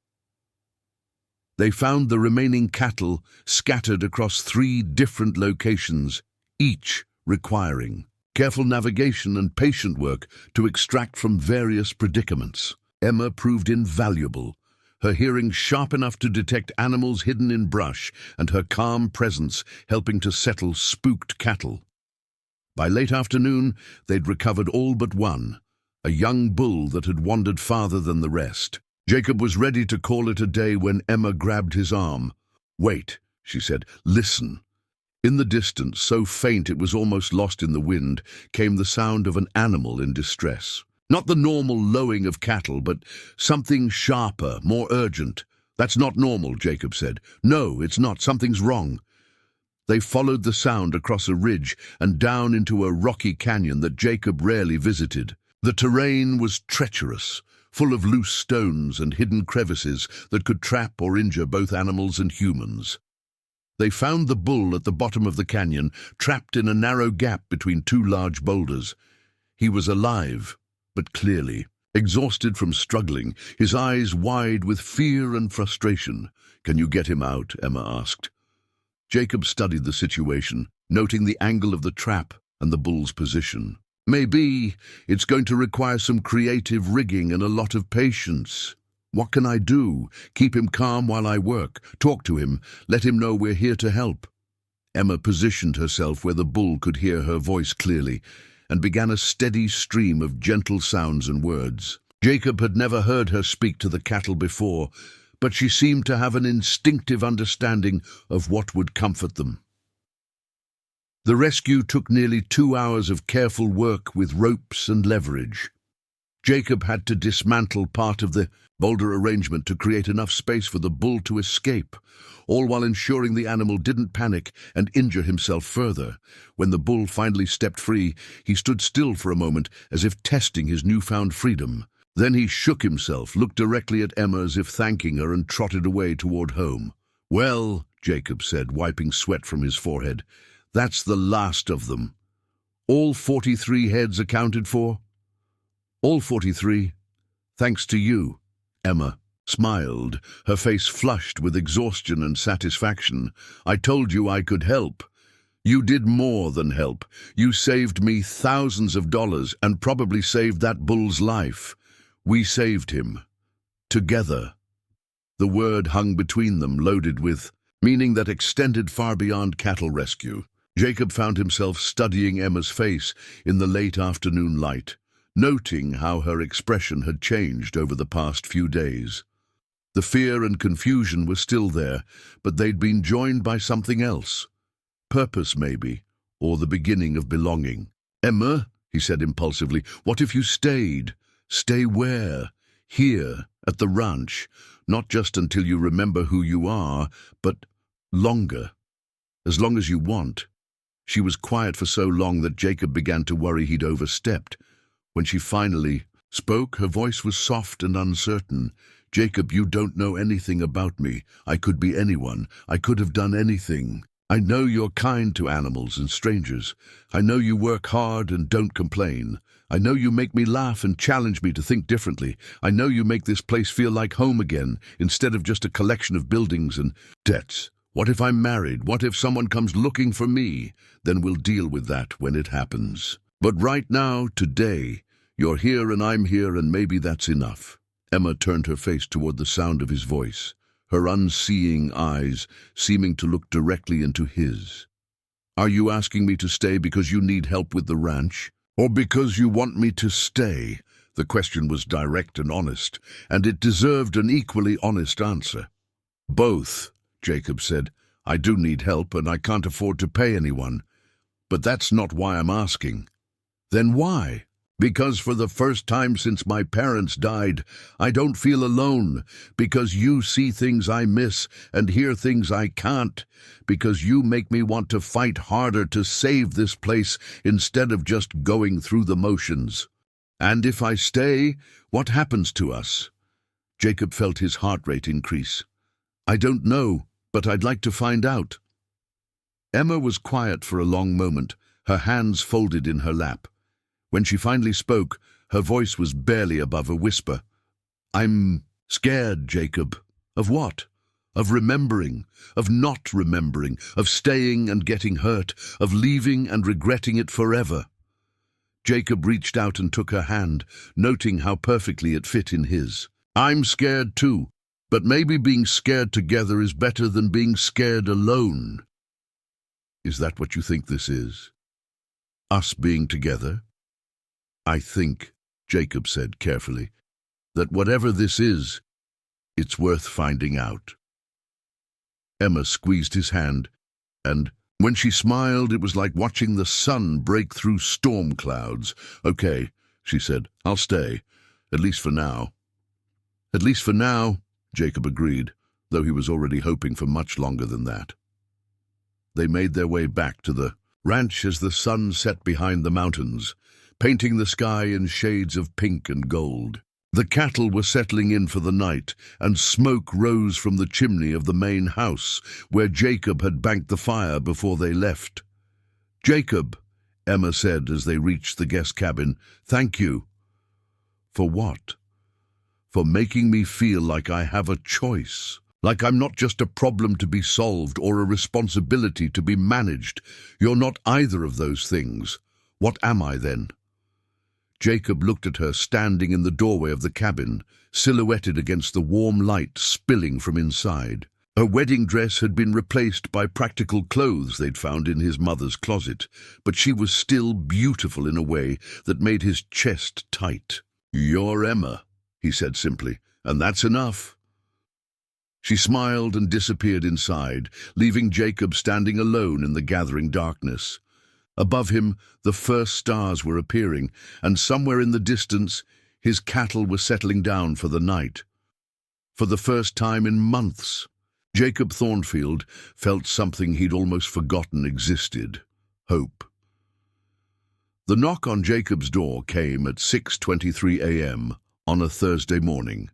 They found the remaining cattle scattered across 3 different locations, each requiring careful navigation and patient work to extract from various predicaments. Emma proved invaluable, her hearing sharp enough to detect animals hidden in brush and her calm presence helping to settle spooked cattle. By late afternoon, they'd recovered all but one, a young bull that had wandered farther than the rest. Jacob was ready to call it a day when Emma grabbed his arm. "Wait," she said, "listen." In the distance, so faint it was almost lost in the wind, came the sound of an animal in distress. Not the normal lowing of cattle, but something sharper, more urgent. "That's not normal," Jacob said. "No, it's not. Something's wrong." They followed the sound across a ridge and down into a rocky canyon that Jacob rarely visited. The terrain was treacherous, full of loose stones and hidden crevices that could trap or injure both animals and humans. They found the bull at the bottom of the canyon, trapped in a narrow gap between 2 large boulders. He was alive, but clearly exhausted from struggling, his eyes wide with fear and frustration. "Can you get him out?" Emma asked. Jacob studied the situation, noting the angle of the trap and the bull's position. "Maybe it's going to require some creative rigging and a lot of patience." "What can I do? Keep him calm while I work. Talk to him. Let him know we're here to help." Emma positioned herself where the bull could hear her voice clearly and began a steady stream of gentle sounds and words. Jacob had never heard her speak to the cattle before, but she seemed to have an instinctive understanding of what would comfort them. The rescue took nearly 2 hours of careful work with ropes and leverage. Jacob had to dismantle part of the boulder arrangement to create enough space for the bull to escape, all while ensuring the animal didn't panic and injure himself further. When the bull finally stepped free, he stood still for a moment as if testing his newfound freedom. Then he shook himself, looked directly at Emma as if thanking her, and trotted away toward home. "Well," Jacob said, wiping sweat from his forehead, "that's the last of them. All 43 heads accounted for?" "All 43, thanks to you." Emma smiled, her face flushed with exhaustion and satisfaction. "I told you I could help. You did more than help. You saved me thousands of dollars and probably saved that bull's life. We saved him. Together." The word hung between them, loaded with meaning that extended far beyond cattle rescue. Jacob found himself studying Emma's face in the late afternoon light, noting how her expression had changed over the past few days. The fear and confusion were still there, but they'd been joined by something else. Purpose, maybe, or the beginning of belonging. "Emma," he said impulsively, "what if you stayed? Stay where? Here, at the ranch. Not just until you remember who you are, but longer. As long as you want. She was quiet for so long that Jacob began to worry he'd overstepped. When she finally spoke, her voice was soft and uncertain. Jacob, you don't know anything about me. I could be anyone. I could have done anything. I know you're kind to animals and strangers. I know you work hard and don't complain. I know you make me laugh and challenge me to think differently. I know you make this place feel like home again, instead of just a collection of buildings and debts. What if I'm married? What if someone comes looking for me? Then we'll deal with that when it happens. But right now, today, you're here and I'm here, and maybe that's enough. Emma turned her face toward the sound of his voice, her unseeing eyes seeming to look directly into his. Are you asking me to stay because you need help with the ranch? Or because you want me to stay? The question was direct and honest, and it deserved an equally honest answer. Both, Jacob said. I do need help, and I can't afford to pay anyone. But that's not why I'm asking. Then why? Because for the first time since my parents died, I don't feel alone. Because you see things I miss and hear things I can't. Because you make me want to fight harder to save this place instead of just going through the motions. And if I stay, what happens to us? Jacob felt his heart rate increase. I don't know, but I'd like to find out. Emma was quiet for a long moment, her hands folded in her lap. When she finally spoke, her voice was barely above a whisper. I'm scared, Jacob. Of what? Of remembering, of not remembering, of staying and getting hurt, of leaving and regretting it forever. Jacob reached out and took her hand, noting how perfectly it fit in his. I'm scared too, but maybe being scared together is better than being scared alone. Is that what you think this is? Us being together? I think, Jacob said carefully, that whatever this is, it's worth finding out. Emma squeezed his hand, and when she smiled, it was like watching the sun break through storm clouds. Okay, she said, I'll stay, at least for now. At least for now, Jacob agreed, though he was already hoping for much longer than that. They made their way back to the ranch as the sun set behind the mountains, painting the sky in shades of pink and gold. The cattle were settling in for the night, and smoke rose from the chimney of the main house, where Jacob had banked the fire before they left. Jacob, Emma said as they reached the guest cabin, thank you. For what? For making me feel like I have a choice. Like I'm not just a problem to be solved or a responsibility to be managed. You're not either of those things. What am I then? Jacob looked at her standing in the doorway of the cabin, silhouetted against the warm light spilling from inside. Her wedding dress had been replaced by practical clothes they'd found in his mother's closet, but she was still beautiful in a way that made his chest tight. You're Emma, he said simply, and that's enough. She smiled and disappeared inside, leaving Jacob standing alone in the gathering darkness. Above him, the first stars were appearing, and somewhere in the distance, his cattle were settling down for the night. For the first time in months, Jacob Thornfield felt something he'd almost forgotten existed: hope. The knock on Jacob's door came at 6:23 a.m. on a Thursday morning,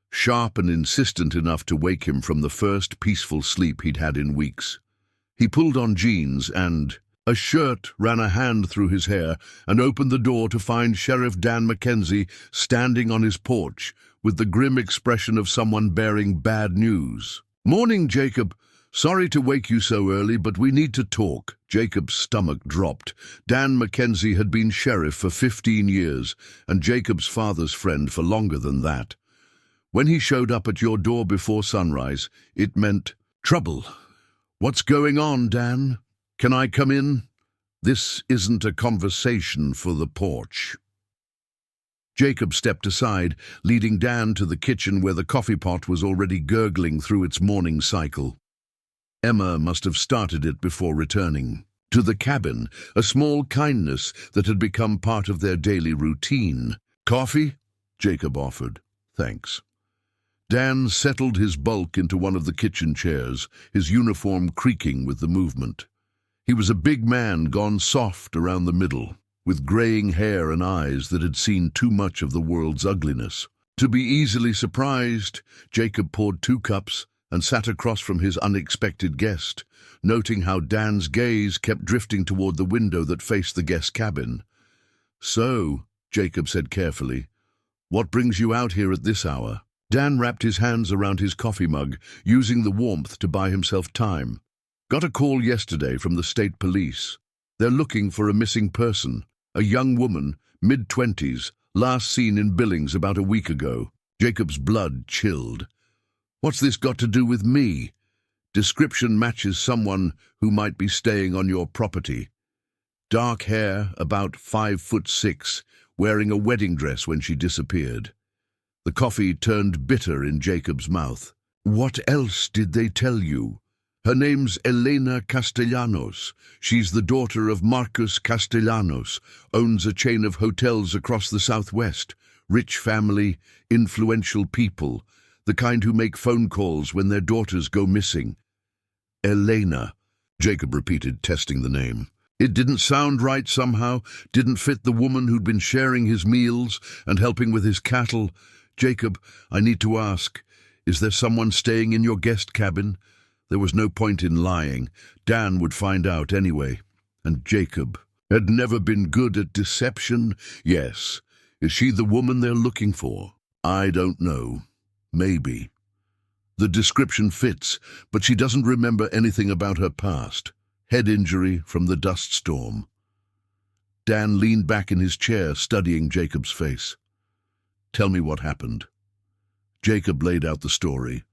sharp and insistent enough to wake him from the first peaceful sleep he'd had in weeks. He pulled on jeans and a shirt, ran a hand through his hair, and opened the door to find Sheriff Dan Mackenzie standing on his porch with the grim expression of someone bearing bad news. Morning, Jacob. Sorry to wake you so early, but we need to talk. Jacob's stomach dropped. Dan Mackenzie had been sheriff for 15 years, and Jacob's father's friend for longer than that. When he showed up at your door before sunrise, it meant trouble. What's going on, Dan? Can I come in? This isn't a conversation for the porch. Jacob stepped aside, leading Dan to the kitchen where the coffee pot was already gurgling through its morning cycle. Emma must have started it before returning. To the cabin, a small kindness that had become part of their daily routine. Coffee? Jacob offered. Thanks. Dan settled his bulk into one of the kitchen chairs, his uniform creaking with the movement. He was a big man gone soft around the middle, with graying hair and eyes that had seen too much of the world's ugliness. To be easily surprised, Jacob poured 2 cups and sat across from his unexpected guest, noting how Dan's gaze kept drifting toward the window that faced the guest cabin. "So," Jacob said carefully, "what brings you out here at this hour?" Dan wrapped his hands around his coffee mug, using the warmth to buy himself time. "Got a call yesterday from the state police. They're looking for a missing person, a young woman, mid-20s, last seen in Billings about a week ago." Jacob's blood chilled. "What's this got to do with me? Description matches someone who might be staying on your property. Dark hair, about 5'6", wearing a wedding dress when she disappeared." The coffee turned bitter in Jacob's mouth. "What else did they tell you?" "Her name's Elena Castellanos. She's the daughter of Marcus Castellanos, owns a chain of hotels across the southwest. Rich family, influential people, the kind who make phone calls when their daughters go missing." "Elena," Jacob repeated, testing the name. It didn't sound right somehow, didn't fit the woman who'd been sharing his meals and helping with his cattle. "Jacob, I need to ask, is there someone staying in your guest cabin?" There was no point in lying. Dan would find out anyway. And Jacob had never been good at deception. "Yes. Is she the woman they're looking for?" "I don't know. Maybe. The description fits, but she doesn't remember anything about her past. Head injury from the dust storm." Dan leaned back in his chair, studying Jacob's face. "Tell me what happened." Jacob laid out the story.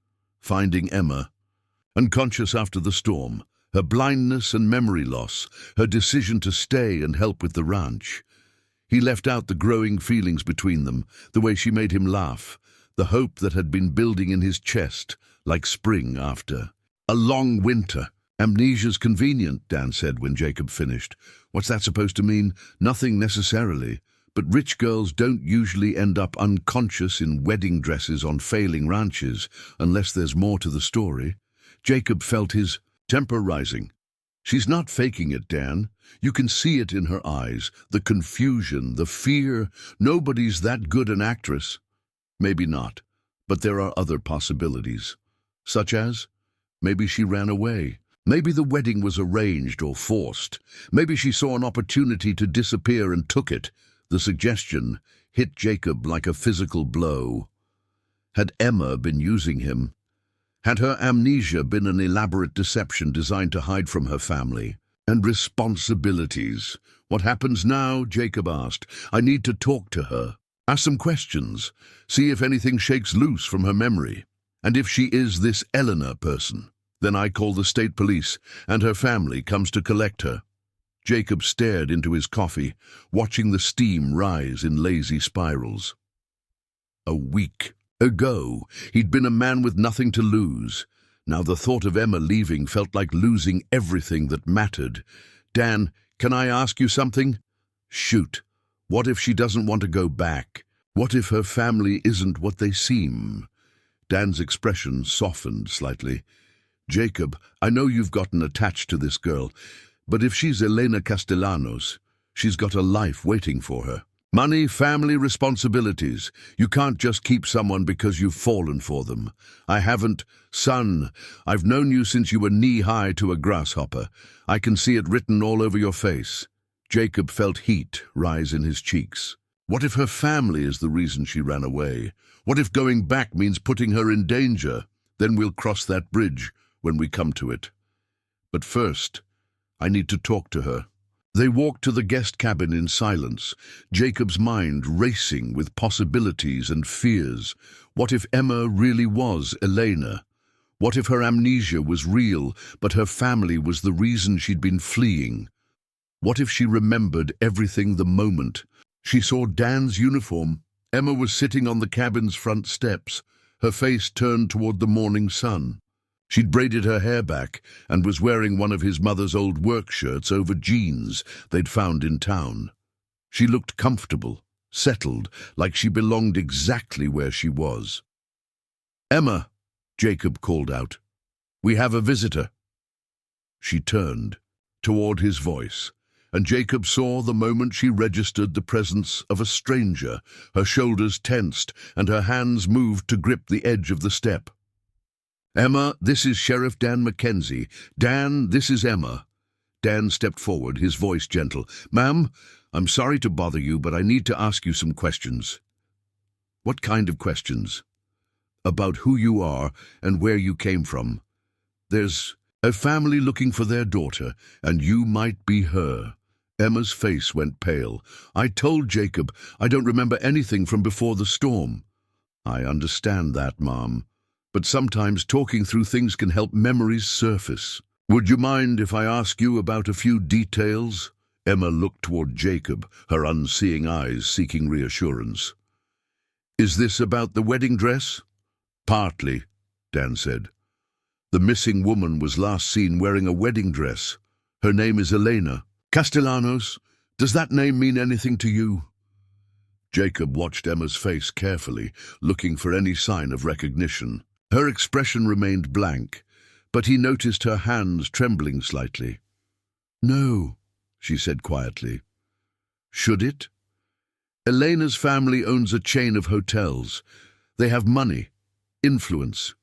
Finding Emma, unconscious after the storm, her blindness and memory loss, her decision to stay and help with the ranch. He left out the growing feelings between them, the way she made him laugh, the hope that had been building in his chest, like spring after a long winter. "Amnesia's convenient," Dan said when Jacob finished. "What's that supposed to mean?" "Nothing necessarily. But rich girls don't usually end up unconscious in wedding dresses on failing ranches, unless there's more to the story." Jacob felt his temper rising. "She's not faking it, Dan. You can see it in her eyes, the confusion, the fear. Nobody's that good an actress." "Maybe not, but there are other possibilities." "Such as?" "Maybe she ran away. Maybe the wedding was arranged or forced. Maybe she saw an opportunity to disappear and took it." The suggestion hit Jacob like a physical blow. Had Emma been using him? Had her amnesia been an elaborate deception designed to hide from her family? And responsibilities. "What happens now?" Jacob asked. "I need to talk to her. Ask some questions. See if anything shakes loose from her memory. And if she is this Eleanor person, then I call the state police, and her family comes to collect her." Jacob stared into his coffee, watching the steam rise in lazy spirals. A week ago, he'd been a man with nothing to lose. Now the thought of Emma leaving felt like losing everything that mattered. "Dan, can I ask you something?" "Shoot. What if she doesn't want to go back? What if her family isn't what they seem?" Dan's expression softened slightly. "Jacob, I know you've gotten attached to this girl, but if she's Elena Castellanos, she's got a life waiting for her. Money, family, responsibilities. You can't just keep someone because you've fallen for them. I haven't. Son, I've known you since you were knee-high to a grasshopper. I can see it written all over your face." Jacob felt heat rise in his cheeks. What if her family is the reason she ran away? What if going back means putting her in danger? Then we'll cross that bridge when we come to it. But first, I need to talk to her. They walked to the guest cabin in silence, Jacob's mind racing with possibilities and fears. What if Emma really was Elena? What if her amnesia was real, but her family was the reason she'd been fleeing? What if she remembered everything the moment she saw Dan's uniform? Emma was sitting on the cabin's front steps, her face turned toward the morning sun. She'd braided her hair back and was wearing one of his mother's old work shirts over jeans they'd found in town. She looked comfortable, settled, like she belonged exactly where she was. "Emma," Jacob called out, "we have a visitor." She turned toward his voice, and Jacob saw the moment she registered the presence of a stranger. Her shoulders tensed, and her hands moved to grip the edge of the step. "Emma, this is Sheriff Dan Mackenzie. Dan, this is Emma." Dan stepped forward, his voice gentle. "Ma'am, I'm sorry to bother you, but I need to ask you some questions." "What kind of questions?" "About who you are and where you came from. There's a family looking for their daughter, and you might be her." Emma's face went pale. "I told Jacob I don't remember anything from before the storm." "I understand that, Mom. But sometimes talking through things can help memories surface. Would you mind if I ask you about a few details?" Emma looked toward Jacob, her unseeing eyes seeking reassurance. "Is this about the wedding dress?" "Partly," Dan said. "The missing woman was last seen wearing a wedding dress. Her name is Elena. Castellanos, does that name mean anything to you?" Jacob watched Emma's face carefully, looking for any sign of recognition. Her expression remained blank, but he noticed her hands trembling slightly. "No," she said quietly. "Should it?" "Elena's family owns a chain of hotels. They have money, influence.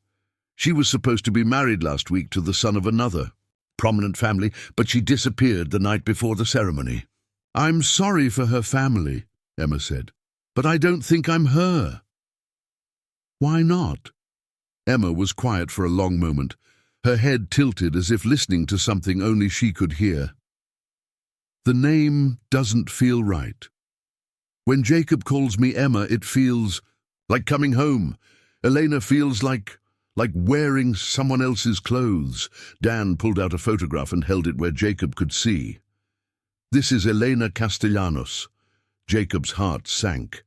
She was supposed to be married last week to the son of another prominent family, but she disappeared the night before the ceremony." "I'm sorry for her family," Emma said, "but I don't think I'm her." "Why not?" Emma was quiet for a long moment, her head tilted as if listening to something only she could hear. "The name doesn't feel right. When Jacob calls me Emma, it feels like coming home. Elena feels like wearing someone else's clothes." Dan pulled out a photograph and held it where Jacob could see. "This is Elena Castellanos." Jacob's heart sank.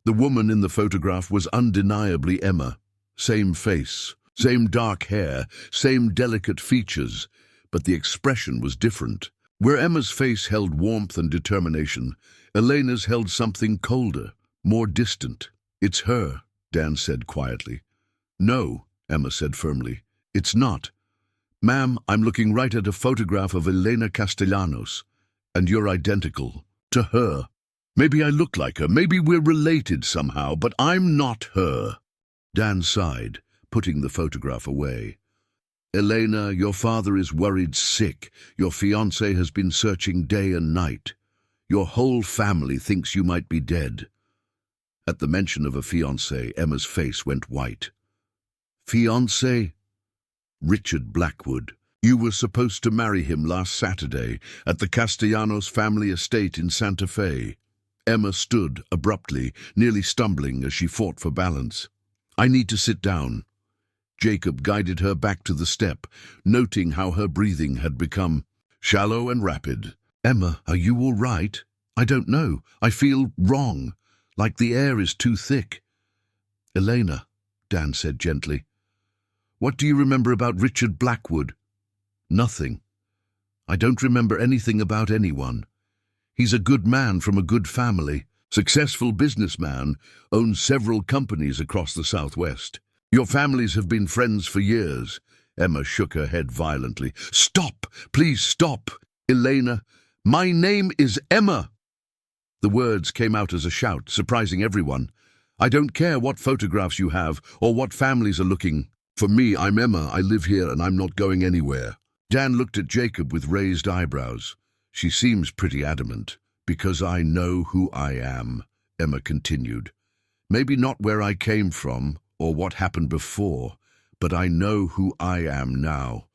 The woman in the photograph was undeniably Emma. Same face, same dark hair, same delicate features, but the expression was different. Where Emma's face held warmth and determination, Elena's held something colder, more distant. "It's her," Dan said quietly. "No," Emma said firmly, "it's not. Ma'am, I'm looking right at a photograph of Elena Castellanos, and you're identical to her. Maybe I look like her, maybe we're related somehow, but I'm not her." Dan sighed, putting the photograph away. "Elena, your father is worried sick. Your fiancé has been searching day and night. Your whole family thinks you might be dead." At the mention of a fiancé, Emma's face went white. "Fiancé?" "Richard Blackwood. You were supposed to marry him last Saturday at the Castellanos family estate in Santa Fe." Emma stood abruptly, nearly stumbling as she fought for balance. "I need to sit down." Jacob guided her back to the step, noting how her breathing had become shallow and rapid. "Emma, are you all right? I don't know. I feel wrong, like the air is too thick." "Elena," Dan said gently. "What do you remember about Richard Blackwood?" "Nothing. I don't remember anything about anyone. He's a good man from a good family, successful businessman, owns several companies across the Southwest. Your families have been friends for years." Emma shook her head violently. "Stop! Please stop! Elena, my name is Emma." The words came out as a shout, surprising everyone. "I don't care what photographs you have or what families are looking. For me, I'm Emma. I live here and I'm not going anywhere." Dan looked at Jacob with raised eyebrows. "She seems pretty adamant." "Because I know who I am," Emma continued. "Maybe not where I came from or what happened before, but I know who I am now.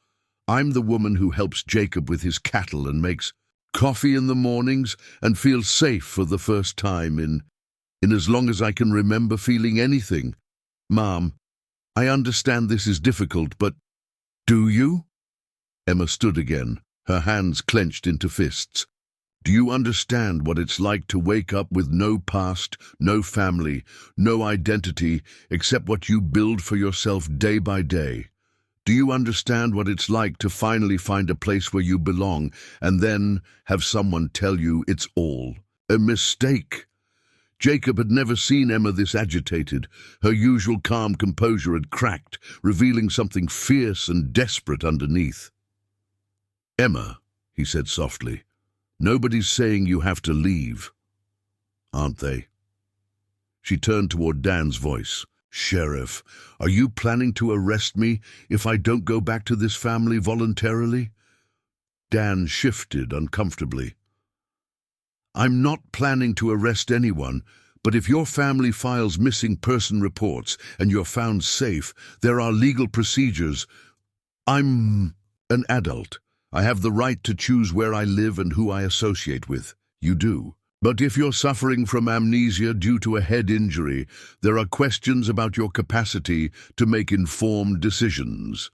I'm the woman who helps Jacob with his cattle and makes coffee in the mornings and feels safe for the first time in as long as I can remember feeling anything. Mom, I understand this is difficult, but do you?" Emma stood again, her hands clenched into fists. "Do you understand what it's like to wake up with no past, no family, no identity, except what you build for yourself day by day? Do you understand what it's like to finally find a place where you belong and then have someone tell you it's all a mistake?" Jacob had never seen Emma this agitated. Her usual calm composure had cracked, revealing something fierce and desperate underneath. "Emma," he said softly, "nobody's saying you have to leave, aren't they?" She turned toward Dan's voice. "Sheriff, are you planning to arrest me if I don't go back to this family voluntarily?" Dan shifted uncomfortably. "I'm not planning to arrest anyone, but if your family files missing person reports and you're found safe, there are legal procedures. I'm an adult. I have the right to choose where I live and who I associate with. You do. But if you're suffering from amnesia due to a head injury, there are questions about your capacity to make informed decisions."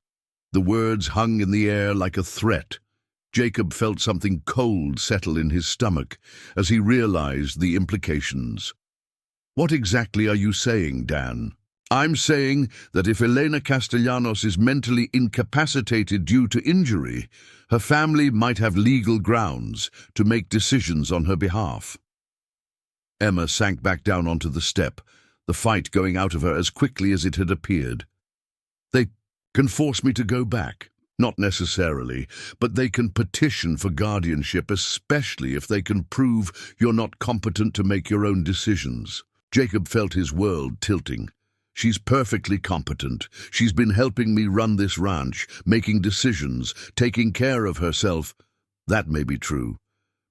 The words hung in the air like a threat. Jacob felt something cold settle in his stomach as he realized the implications. "What exactly are you saying, Dan?" "I'm saying that if Elena Castellanos is mentally incapacitated due to injury, her family might have legal grounds to make decisions on her behalf." Emma sank back down onto the step, the fight going out of her as quickly as it had appeared. "They can force me to go back. Not necessarily, but they can petition for guardianship, especially if they can prove you're not competent to make your own decisions." Jacob felt his world tilting. "She's perfectly competent. She's been helping me run this ranch, making decisions, taking care of herself." That may be true,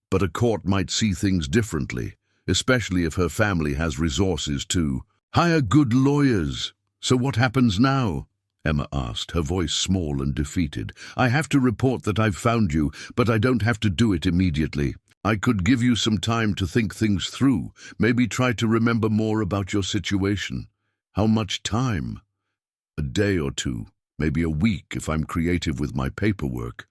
but a court might see things differently, especially if her family has resources to hire good lawyers. "So what happens now?" Emma asked, her voice small and defeated. "I have to report that I've found you, but I don't have to do it immediately. I could give you some time to think things through, maybe try to remember more about your situation." "How much time?" "A day or two, maybe a week if I'm creative with my paperwork."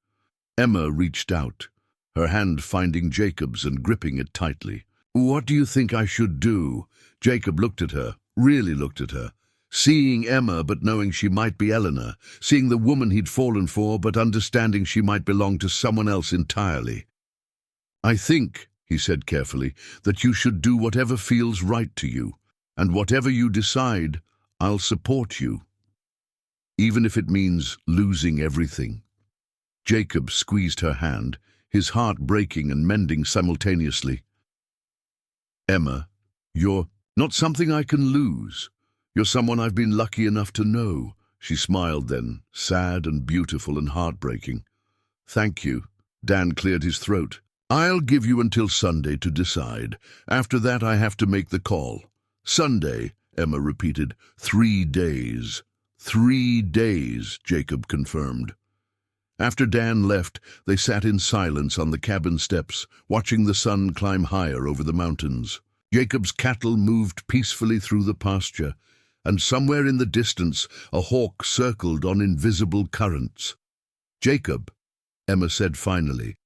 Emma reached out, her hand finding Jacob's and gripping it tightly. "What do you think I should do?" Jacob looked at her, really looked at her. Seeing Emma but knowing she might be Eleanor, seeing the woman he'd fallen for but understanding she might belong to someone else entirely. "I think," he said carefully, "that you should do whatever feels right to you, and whatever you decide, I'll support you, even if it means losing everything." Jacob squeezed her hand, his heart breaking and mending simultaneously. "Emma, you're not something I can lose. You're someone I've been lucky enough to know." She smiled then, sad and beautiful and heartbreaking. "Thank you." Dan cleared his throat. "I'll give you until Sunday to decide. After that I have to make the call." "Sunday," Emma repeated. 3 days. 3 days, Jacob confirmed. After Dan left, they sat in silence on the cabin steps, watching the sun climb higher over the mountains. Jacob's cattle moved peacefully through the pasture, and somewhere in the distance a hawk circled on invisible currents. "Jacob," Emma said finally,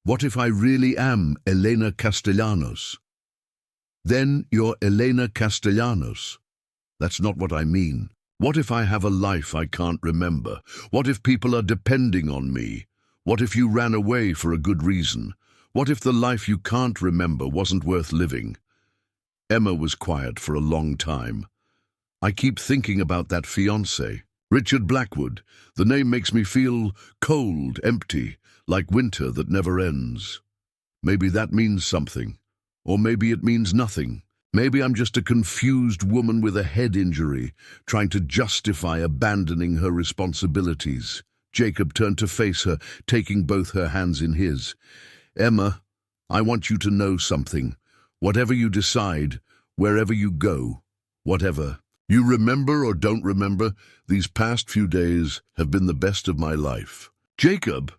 "what if I really am Elena Castellanos?" "Then you're Elena Castellanos." "That's not what I mean. What if I have a life I can't remember? What if people are depending on me? What if you ran away for a good reason? What if the life you can't remember wasn't worth living?" Emma was quiet for a long time. "I keep thinking about that fiancé, Richard Blackwood. The name makes me feel cold, empty, like winter that never ends. Maybe that means something, or maybe it means nothing. Maybe I'm just a confused woman with a head injury, trying to justify abandoning her responsibilities." Jacob turned to face her, taking both her hands in his. "Emma, I want you to know something. Whatever you decide, wherever you go, whatever you remember or don't remember, these past few days have been the best of my life." "Jacob,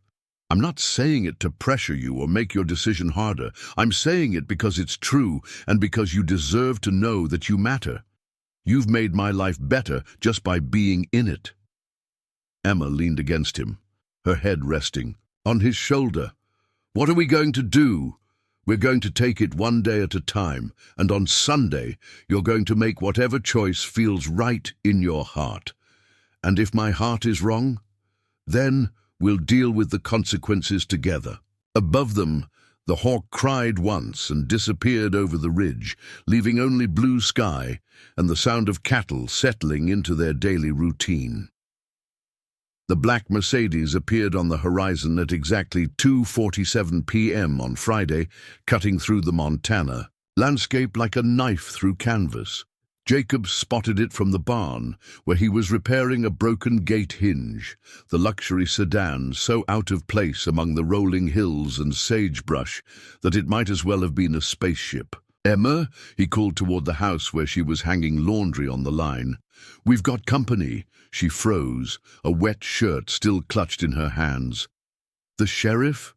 I'm not saying it to pressure you or make your decision harder. I'm saying it because it's true and because you deserve to know that you matter. You've made my life better just by being in it." Emma leaned against him, her head resting on his shoulder. "What are we going to do? We're going to take it one day at a time, and on Sunday you're going to make whatever choice feels right in your heart. And if my heart is wrong, then we'll deal with the consequences together. Above them, The hawk cried once and disappeared over the ridge, leaving only blue sky and the sound of cattle settling into their daily routine. The black Mercedes appeared on the horizon at exactly 2:47 p.m. on Friday, cutting through the Montana landscape like a knife through canvas. Jacob spotted it from the barn, where he was repairing a broken gate hinge, the luxury sedan so out of place among the rolling hills and sagebrush that it might as well have been a spaceship. "Emma," he called toward the house where she was hanging laundry on the line. "We've got company." She froze, a wet shirt still clutched in her hands. "The sheriff?"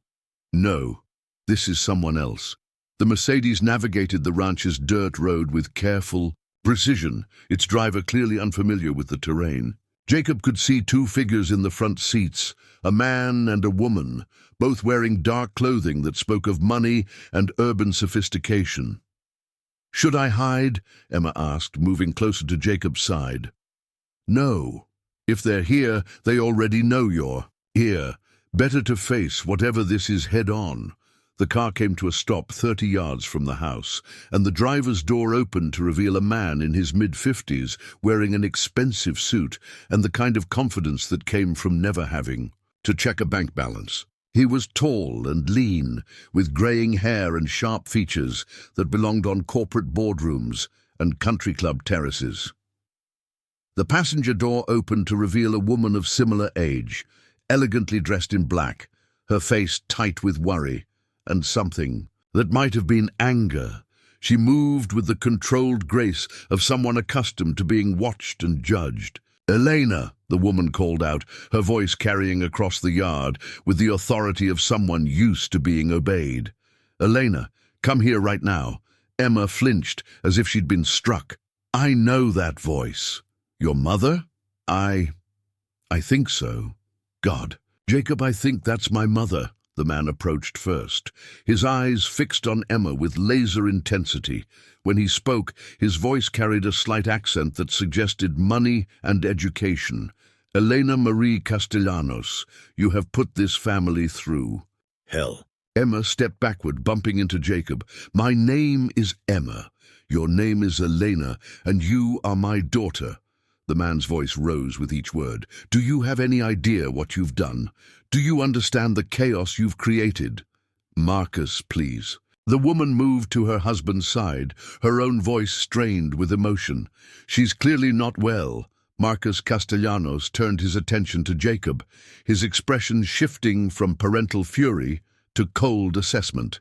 "No, this is someone else." The Mercedes navigated the ranch's dirt road with careful precision, its driver clearly unfamiliar with the terrain. Jacob could see two figures in the front seats, a man and a woman, both wearing dark clothing that spoke of money and urban sophistication. "Should I hide?" Emma asked, moving closer to Jacob's side. "No. If they're here, they already know you're here. Better to face whatever this is head on." The car came to a stop 30 yards from the house, and the driver's door opened to reveal a man in his mid-50s wearing an expensive suit and the kind of confidence that came from never having to check a bank balance. He was tall and lean, with graying hair and sharp features that belonged on corporate boardrooms and country club terraces. The passenger door opened to reveal a woman of similar age, elegantly dressed in black, her face tight with worry and something that might have been anger. She moved with the controlled grace of someone accustomed to being watched and judged. "Elena," the woman called out, her voice carrying across the yard with the authority of someone used to being obeyed. "Elena, come here right now." Emma flinched as if she'd been struck. "I know that voice. Your mother?" I think so." "God, Jacob, I think that's my mother." The man approached first, his eyes fixed on Emma with laser intensity. When he spoke, his voice carried a slight accent that suggested money and education. "Elena Marie Castellanos, you have put this family through hell." Emma stepped backward, bumping into Jacob. "My name is Emma. Your name is Elena, and you are my daughter." The man's voice rose with each word. "Do you have any idea what you've done? Do you understand the chaos you've created?" "Marcus, please." The woman moved to her husband's side, her own voice strained with emotion. "She's clearly not well." Marcus Castellanos turned his attention to Jacob, his expression shifting from parental fury to cold assessment.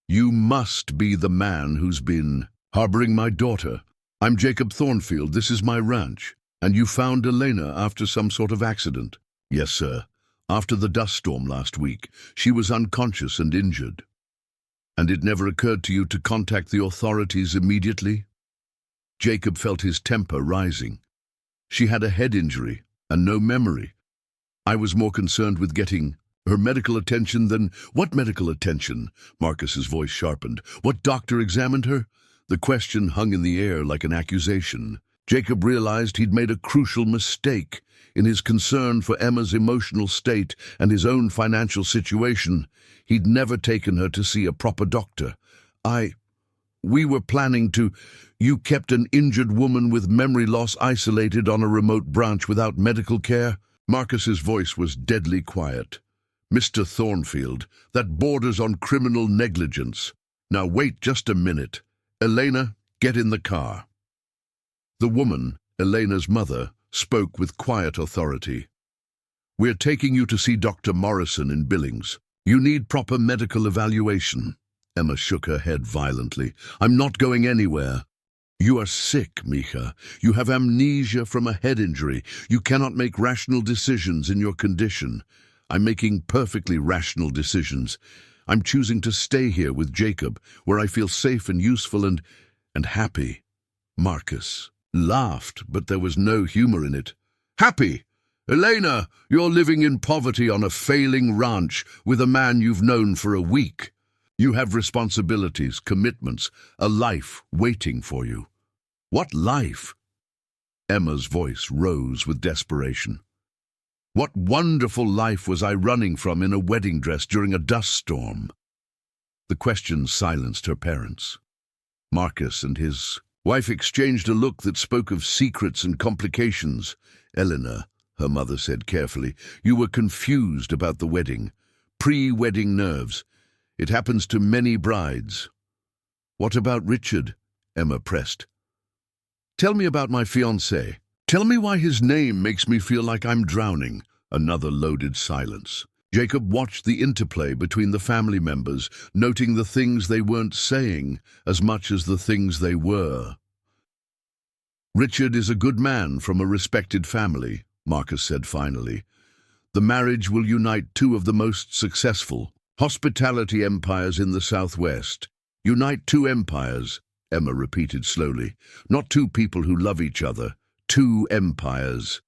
"You must be the man who's been harboring my daughter. I'm Jacob Thornfield, this is my ranch. And you found Elena after some sort of accident?" "Yes, sir. After the dust storm last week. She was unconscious and injured." "And it never occurred to you to contact the authorities immediately?" Jacob felt his temper rising. "She had a head injury and no memory. I was more concerned with getting her medical attention than—" "What medical attention?" Marcus's voice sharpened. "What doctor examined her?" The question hung in the air like an accusation. Jacob realized he'd made a crucial mistake. In his concern for Emma's emotional state and his own financial situation, he'd never taken her to see a proper doctor. We were planning to— You kept an injured woman with memory loss isolated on a remote branch without medical care?" Marcus's voice was deadly quiet. "Mr. Thornfield, that borders on criminal negligence. Now wait just a minute. Elena, get in the car." The woman, Elena's mother, spoke with quiet authority. "We're taking you to see Dr. Morrison in Billings. You need proper medical evaluation." Emma shook her head violently. "I'm not going anywhere." "You are sick, Mika. You have amnesia from a head injury. You cannot make rational decisions in your condition." "I'm making perfectly rational decisions. I'm choosing to stay here with Jacob, where I feel safe and useful and happy." Marcus laughed, but there was no humor in it. "Happy? Elena, you're living in poverty on a failing ranch with a man you've known for a week. You have responsibilities, commitments, a life waiting for you." "What life?" Emma's voice rose with desperation. "What wonderful life was I running from in a wedding dress during a dust storm?" The question silenced her parents. Marcus and his wife exchanged a look that spoke of secrets and complications. "Eleanor," her mother said carefully, "you were confused about the wedding. Pre-wedding nerves. It happens to many brides." "What about Richard?" Emma pressed. "Tell me about my fiancé. Tell me why his name makes me feel like I'm drowning." Another loaded silence. Jacob watched the interplay between the family members, noting the things they weren't saying as much as the things they were. "Richard is a good man from a respected family," Marcus said finally. "The marriage will unite two of the most successful hospitality empires in the Southwest." "Unite two empires," Emma repeated slowly. "Not two people who love each other. Two empires."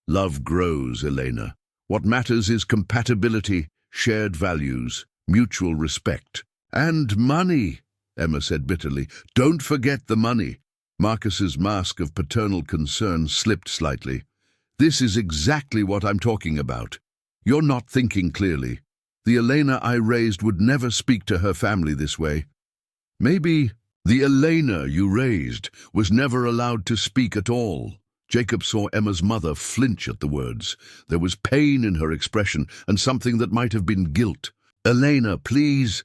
"Love grows, Elena. What matters is compatibility, shared values, mutual respect." "And money," Emma said bitterly. "Don't forget the money." Marcus's mask of paternal concern slipped slightly. "This is exactly what I'm talking about. You're not thinking clearly. The Elena I raised would never speak to her family this way." "Maybe the Elena you raised was never allowed to speak at all." Jacob saw Emma's mother flinch at the words. There was pain in her expression and something that might have been guilt. "Elena, please."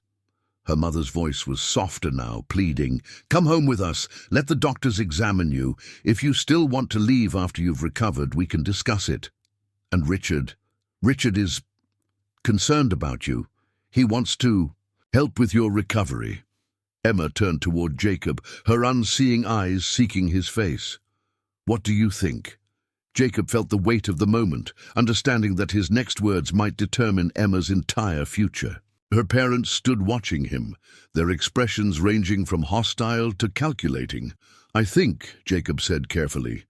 Her mother's voice was softer now, pleading. "Come home with us. Let the doctors examine you. If you still want to leave after you've recovered, we can discuss it. And Richard is concerned about you. He wants to help with your recovery." Emma turned toward Jacob, her unseeing eyes seeking his face. "What do you think?" Jacob felt the weight of the moment, understanding that his next words might determine Emma's entire future. Her parents stood watching him, their expressions ranging from hostile to calculating. "I think," Jacob said carefully,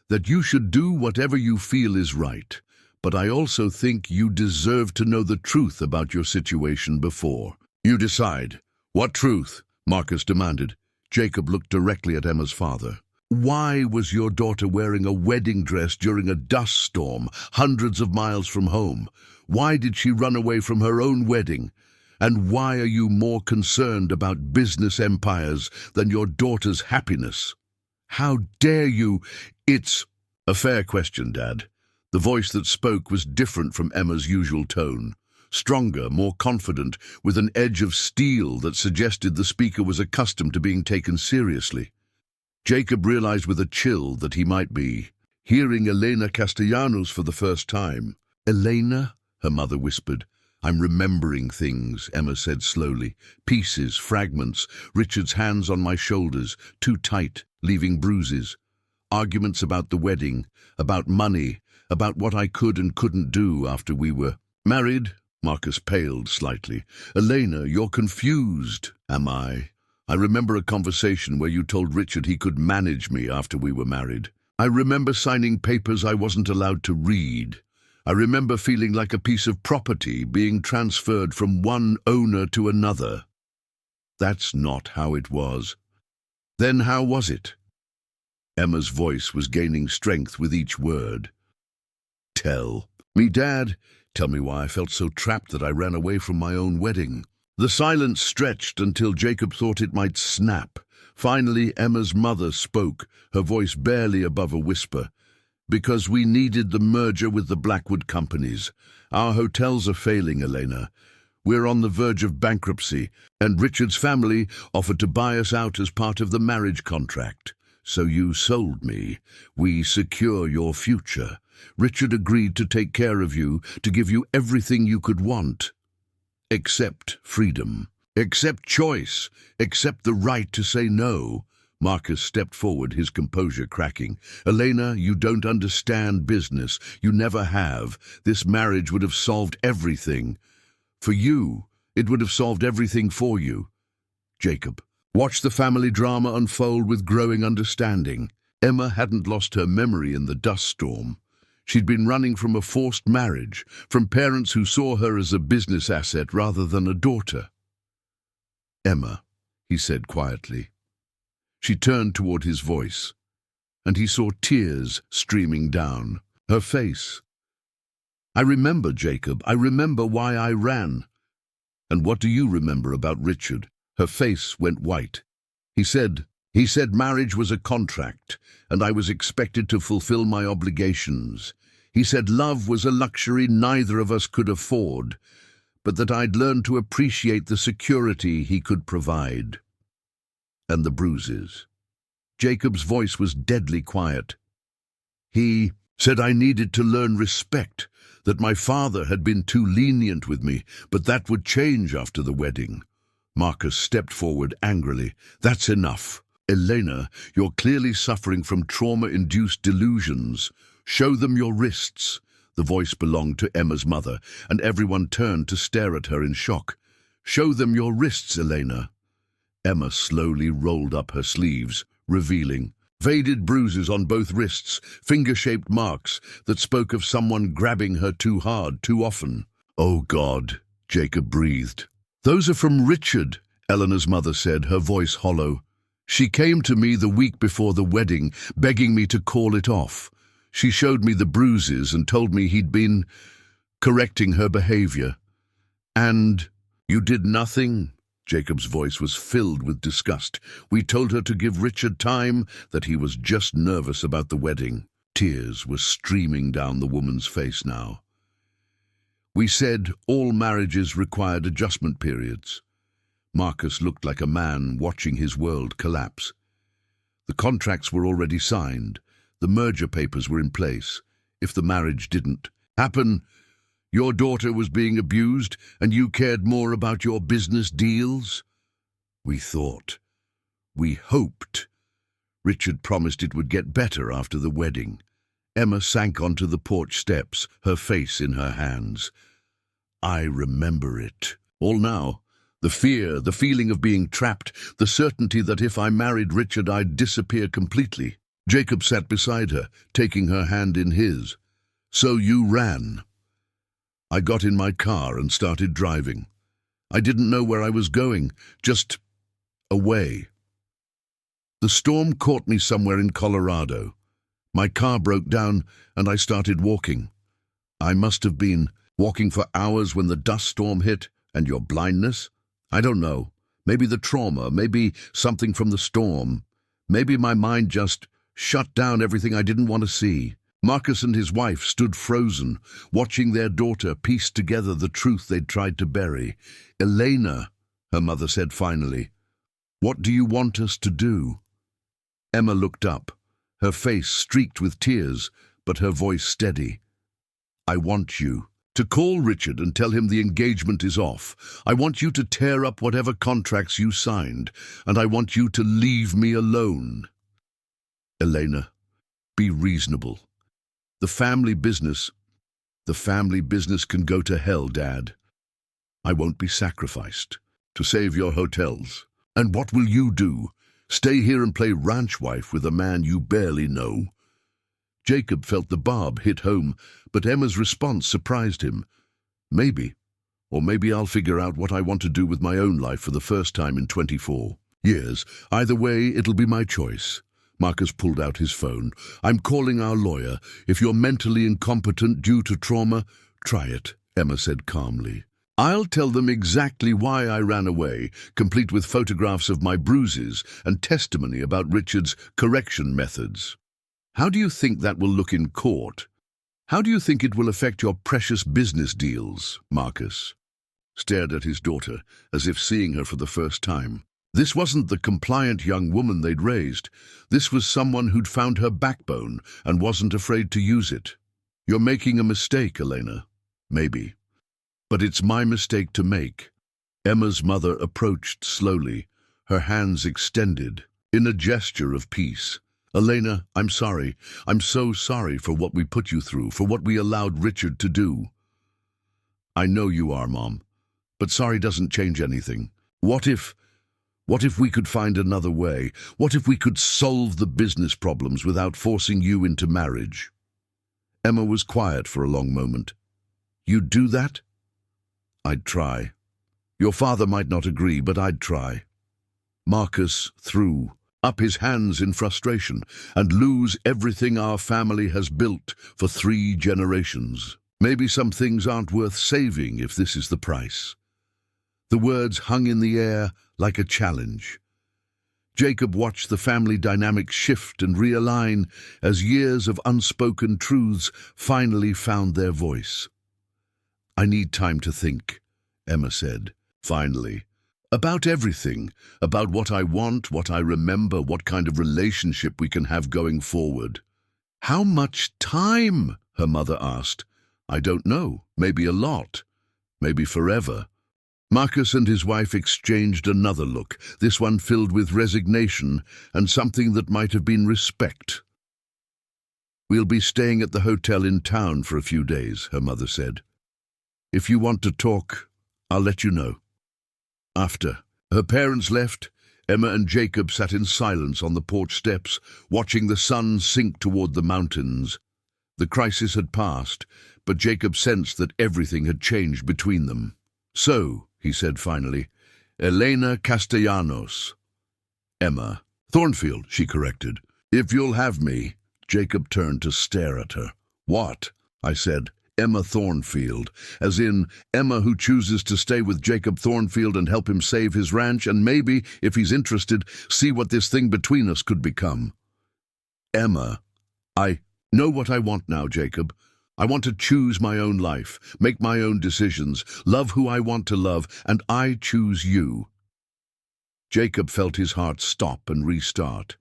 "that you should do whatever you feel is right, but I also think you deserve to know the truth about your situation before." "You decide." "What truth?" Marcus demanded. Jacob looked directly at Emma's father. "Why was your daughter wearing a wedding dress during a dust storm hundreds of miles from home? Why did she run away from her own wedding? And why are you more concerned about business empires than your daughter's happiness? How dare you?" "It's a fair question, Dad." The voice that spoke was different from Emma's usual tone. Stronger, more confident, with an edge of steel that suggested the speaker was accustomed to being taken seriously. Jacob realized with a chill that he might be hearing Elena Castellanos for the first time. "Elena?" her mother whispered. "I'm remembering things," Emma said slowly. "Pieces, fragments, Richard's hands on my shoulders, too tight, leaving bruises. Arguments about the wedding, about money, about what I could and couldn't do after we were married." Marcus paled slightly. "Elena, you're confused." "Am I? I remember a conversation where you told Richard he could manage me after we were married. I remember signing papers I wasn't allowed to read. I remember feeling like a piece of property being transferred from one owner to another." "That's not how it was." "Then how was it?" Emma's voice was gaining strength with each word. "Tell me, Dad. Tell me why I felt so trapped that I ran away from my own wedding." The silence stretched until Jacob thought it might snap. Finally, Emma's mother spoke, her voice barely above a whisper. "Because we needed the merger with the Blackwood companies. Our hotels are failing, Elena. We're on the verge of bankruptcy, and Richard's family offered to buy us out as part of the marriage contract. So you sold me. We secure your future. Richard agreed to take care of you, to give you everything you could want. Except freedom. Except choice. Except the right to say no." Marcus stepped forward, his composure cracking. "Elena, you don't understand business. You never have. This marriage would have solved everything. For you, it would have solved everything for you." Jacob watched the family drama unfold with growing understanding. Emma hadn't lost her memory in the dust storm. She'd been running from a forced marriage, from parents who saw her as a business asset rather than a daughter. "Emma," he said quietly. She turned toward his voice, and he saw tears streaming down her face. "I remember, Jacob. I remember why I ran. And what do you remember about Richard? Her face went white. He said marriage was a contract, and I was expected to fulfill my obligations. He said love was a luxury neither of us could afford, but that I'd learn to appreciate the security he could provide. And the bruises. Jacob's voice was deadly quiet. He said I needed to learn respect, that my father had been too lenient with me, but that would change after the wedding. Marcus stepped forward angrily. That's enough. Elena, you're clearly suffering from trauma-induced delusions. Show them your wrists. The voice belonged to Emma's mother, and everyone turned to stare at her in shock. Show them your wrists, Elena. Emma slowly rolled up her sleeves, revealing faded bruises on both wrists, finger-shaped marks that spoke of someone grabbing her too hard, too often. Oh, God, Jacob breathed. Those are from Richard, Eleanor's mother said, her voice hollow. She came to me the week before the wedding, begging me to call it off. She showed me the bruises and told me he'd been correcting her behavior. And you did nothing? Jacob's voice was filled with disgust. We told her to give Richard time, that he was just nervous about the wedding. Tears were streaming down the woman's face now. We said all marriages required adjustment periods. Marcus looked like a man watching his world collapse. The contracts were already signed. The merger papers were in place. If the marriage didn't happen, your daughter was being abused, and you cared more about your business deals? We thought. We hoped. Richard promised it would get better after the wedding. Emma sank onto the porch steps, her face in her hands. I remember it. All now. The fear, the feeling of being trapped, the certainty that if I married Richard I'd disappear completely. Jacob sat beside her, taking her hand in his. So you ran. I got in my car and started driving. I didn't know where I was going, just away. The storm caught me somewhere in Colorado. My car broke down and I started walking. I must have been walking for hours when the dust storm hit. And your blindness? I don't know. Maybe the trauma, maybe something from the storm. Maybe my mind just shut down everything I didn't want to see. Marcus and his wife stood frozen, watching their daughter piece together the truth they'd tried to bury. Elena, her mother said finally, what do you want us to do? Emma looked up, her face streaked with tears, but her voice steady. I want you to call Richard and tell him the engagement is off. I want you to tear up whatever contracts you signed, and I want you to leave me alone. Elena, be reasonable. The family business can go to hell, Dad. I won't be sacrificed to save your hotels. And what will you do? Stay here and play ranch wife with a man you barely know? Jacob felt the barb hit home, but Emma's response surprised him. Maybe. Or maybe I'll figure out what I want to do with my own life for the first time in 24 years. Either way, it'll be my choice. Marcus pulled out his phone. I'm calling our lawyer. If you're mentally incompetent due to trauma, try it, Emma said calmly. I'll tell them exactly why I ran away, complete with photographs of my bruises and testimony about Richard's correction methods. How do you think that will look in court? How do you think it will affect your precious business deals? Marcus stared at his daughter, as if seeing her for the first time. This wasn't the compliant young woman they'd raised. This was someone who'd found her backbone and wasn't afraid to use it. You're making a mistake, Elena. Maybe. But it's my mistake to make. Emma's mother approached slowly, her hands extended, in a gesture of peace. Elena, I'm sorry. I'm so sorry for what we put you through, for what we allowed Richard to do. I know you are, Mom, but sorry doesn't change anything. What if we could find another way? What if we could solve the business problems without forcing you into marriage? Emma was quiet for a long moment. You'd do that? I'd try. Your father might not agree, but I'd try. Marcus threw up his hands in frustration. And lose everything our family has built for 3 generations. Maybe some things aren't worth saving if this is the price. The words hung in the air like a challenge. Jacob watched the family dynamics shift and realign as years of unspoken truths finally found their voice. "I need time to think," Emma said, finally. "About everything, about what I want, what I remember, what kind of relationship we can have going forward." "How much time?" her mother asked. "I don't know. Maybe a lot. Maybe forever." Marcus and his wife exchanged another look, this one filled with resignation and something that might have been respect. "We'll be staying at the hotel in town for a few days," her mother said. "If you want to talk, I'll let you know." After her parents left, Emma and Jacob sat in silence on the porch steps, watching the sun sink toward the mountains. The crisis had passed, but Jacob sensed that everything had changed between them. "So," he said finally, "Elena Castellanos." "Emma Thornfield," she corrected. "If you'll have me." Jacob turned to stare at her. "What?" I said. "Emma Thornfield, as in Emma who chooses to stay with Jacob Thornfield and help him save his ranch and maybe, if he's interested, see what this thing between us could become." "Emma, I know what I want now, Jacob. I want to choose my own life, make my own decisions, love who I want to love, and I choose you." Jacob felt his heart stop and restart.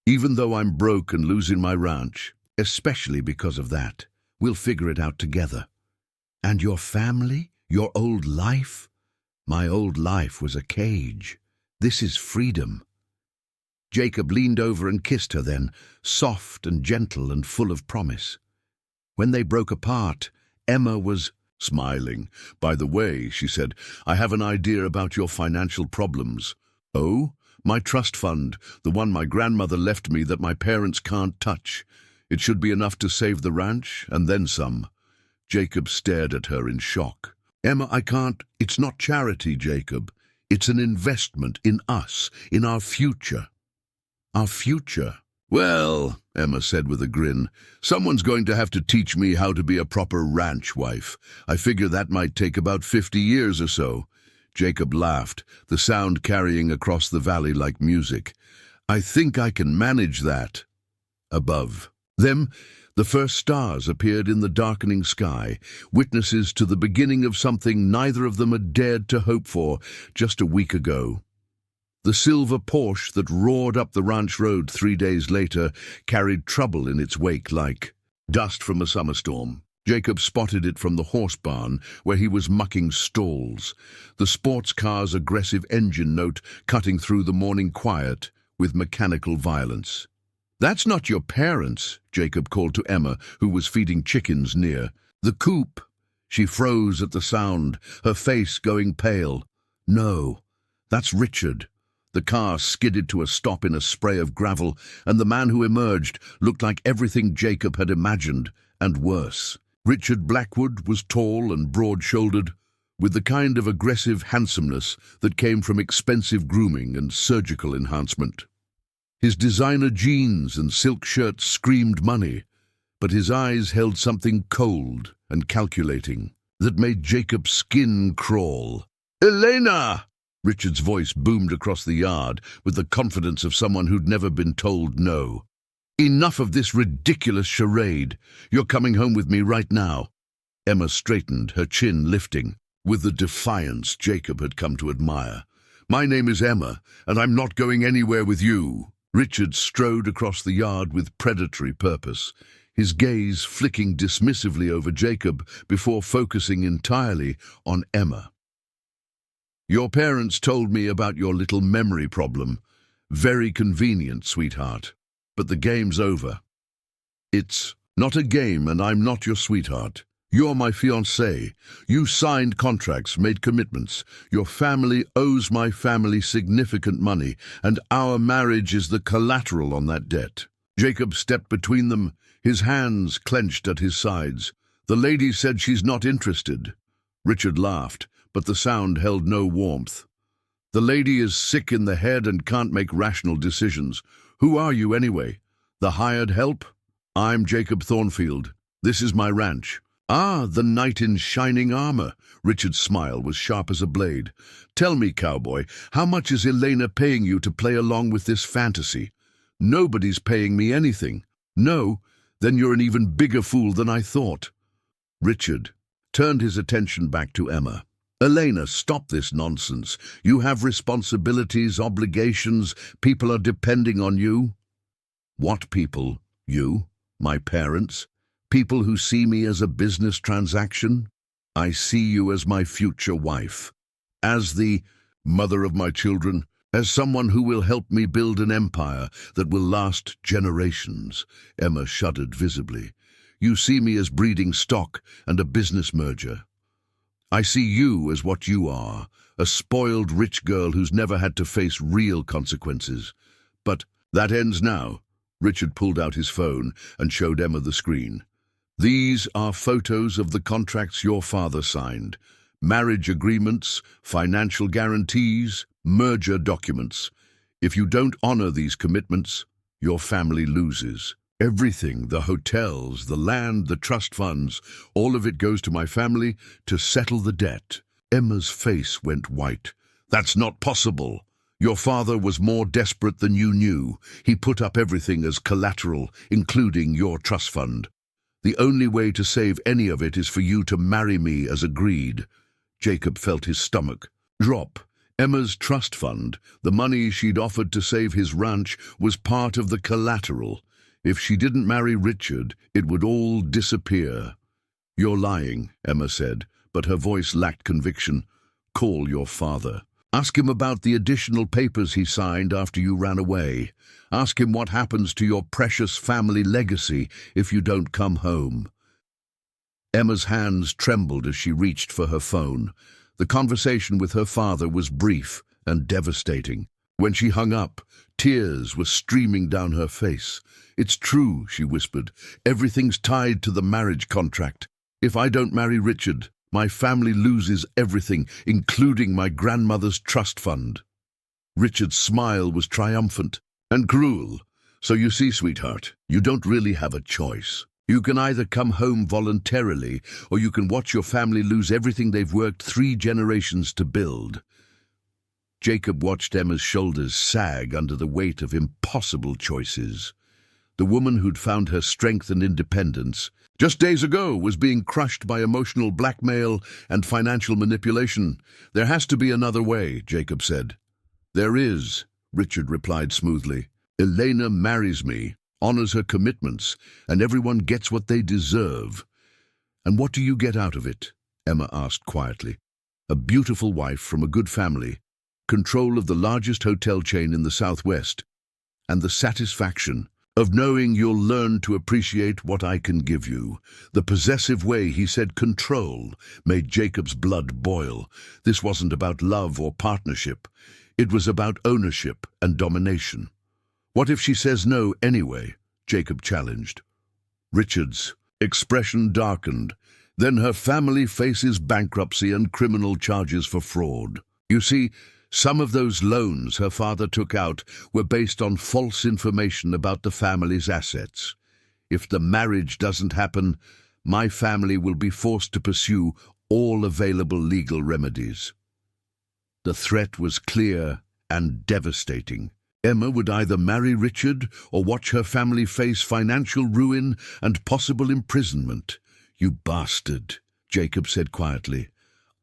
"Even though I'm broke and losing my ranch, especially because of that, we'll figure it out together." "And your family? Your old life?" "My old life was a cage. This is freedom." Jacob leaned over and kissed her then, soft and gentle and full of promise. When they broke apart, Emma was smiling. "By the way," she said, "I have an idea about your financial problems." "Oh? My trust fund, the one my grandmother left me that my parents can't touch. It should be enough to save the ranch, and then some." Jacob stared at her in shock. "Emma, I can't. It's not charity, Jacob. It's an investment in us, in our future." "Our future?" "Well," Emma said with a grin, "someone's going to have to teach me how to be a proper ranch wife. I figure that might take about 50 years or so." Jacob laughed, the sound carrying across the valley like music. "I think I can manage that." Above them, the first stars appeared in the darkening sky, witnesses to the beginning of something neither of them had dared to hope for just a week ago. The silver Porsche that roared up the ranch road 3 days later carried trouble in its wake like dust from a summer storm. Jacob spotted it from the horse barn where he was mucking stalls, the sports car's aggressive engine note cutting through the morning quiet with mechanical violence. "That's not your parents," Jacob called to Emma, who was feeding chickens near. "The coop." She froze at the sound, her face going pale. "No, that's Richard." The car skidded to a stop in a spray of gravel, and the man who emerged looked like everything Jacob had imagined, and worse. Richard Blackwood was tall and broad-shouldered, with the kind of aggressive handsomeness that came from expensive grooming and surgical enhancement. His designer jeans and silk shirt screamed money, but his eyes held something cold and calculating that made Jacob's skin crawl. "Elena!" Richard's voice boomed across the yard with the confidence of someone who'd never been told no. "Enough of this ridiculous charade. You're coming home with me right now." Emma straightened, her chin lifting, with the defiance Jacob had come to admire. "My name is Emma, and I'm not going anywhere with you." Richard strode across the yard with predatory purpose, his gaze flicking dismissively over Jacob before focusing entirely on Emma. "Your parents told me about your little memory problem. Very convenient, sweetheart. But the game's over." "It's not a game, and I'm not your sweetheart. You're my fiancée. You signed contracts, made commitments. Your family owes my family significant money, and our marriage is the collateral on that debt." Jacob stepped between them, his hands clenched at his sides. "The lady said she's not interested." Richard laughed, but the sound held no warmth. "The lady is sick in the head and can't make rational decisions. Who are you anyway? The hired help? I'm Jacob Thornfield. This is my ranch. Ah, the knight in shining armor. Richard's smile was sharp as a blade. Tell me, cowboy, how much is Elena paying you to play along with this fantasy? Nobody's paying me anything. No? Then you're an even bigger fool than I thought. Richard turned his attention back to Emma. Elena, stop this nonsense. You have responsibilities, obligations. People are depending on you. What people? You? My parents? People who see me as a business transaction? I see you as my future wife, as the mother of my children, as someone who will help me build an empire that will last generations. Emma shuddered visibly. You see me as breeding stock and a business merger. I see you as what you are, a spoiled rich girl who's never had to face real consequences. But that ends now. Richard pulled out his phone and showed Emma the screen. These are photos of the contracts your father signed. Marriage agreements, financial guarantees, merger documents. If you don't honor these commitments, your family loses. Everything, the hotels, the land, the trust funds, all of it goes to my family to settle the debt. Emma's face went white. That's not possible. Your father was more desperate than you knew. He put up everything as collateral, including your trust fund. The only way to save any of it is for you to marry me as agreed. Jacob felt his stomach drop. Emma's trust fund, the money she'd offered to save his ranch, was part of the collateral. If she didn't marry Richard, it would all disappear. You're lying, Emma said, but her voice lacked conviction. Call your father. Ask him about the additional papers he signed after you ran away. Ask him what happens to your precious family legacy if you don't come home. Emma's hands trembled as she reached for her phone. The conversation with her father was brief and devastating. When she hung up, tears were streaming down her face. It's true, she whispered. Everything's tied to the marriage contract. If I don't marry Richard, my family loses everything, including my grandmother's trust fund. Richard's smile was triumphant and cruel. So you see, sweetheart, you don't really have a choice. You can either come home voluntarily, or you can watch your family lose everything they've worked 3 generations to build. Jacob watched Emma's shoulders sag under the weight of impossible choices. The woman who'd found her strength and independence just days ago was being crushed by emotional blackmail and financial manipulation. There has to be another way, Jacob said. There is, Richard replied smoothly. Elena marries me, honors her commitments, and everyone gets what they deserve. And what do you get out of it? Emma asked quietly. A beautiful wife from a good family, control of the largest hotel chain in the Southwest, and the satisfaction of knowing you'll learn to appreciate what I can give you. The possessive way he said control made Jacob's blood boil. This wasn't about love or partnership. It was about ownership and domination. What if she says no anyway? Jacob challenged. Richard's expression darkened. Then her family faces bankruptcy and criminal charges for fraud. You see, some of those loans her father took out were based on false information about the family's assets. If the marriage doesn't happen, my family will be forced to pursue all available legal remedies. The threat was clear and devastating. Emma would either marry Richard or watch her family face financial ruin and possible imprisonment. You bastard, Jacob said quietly.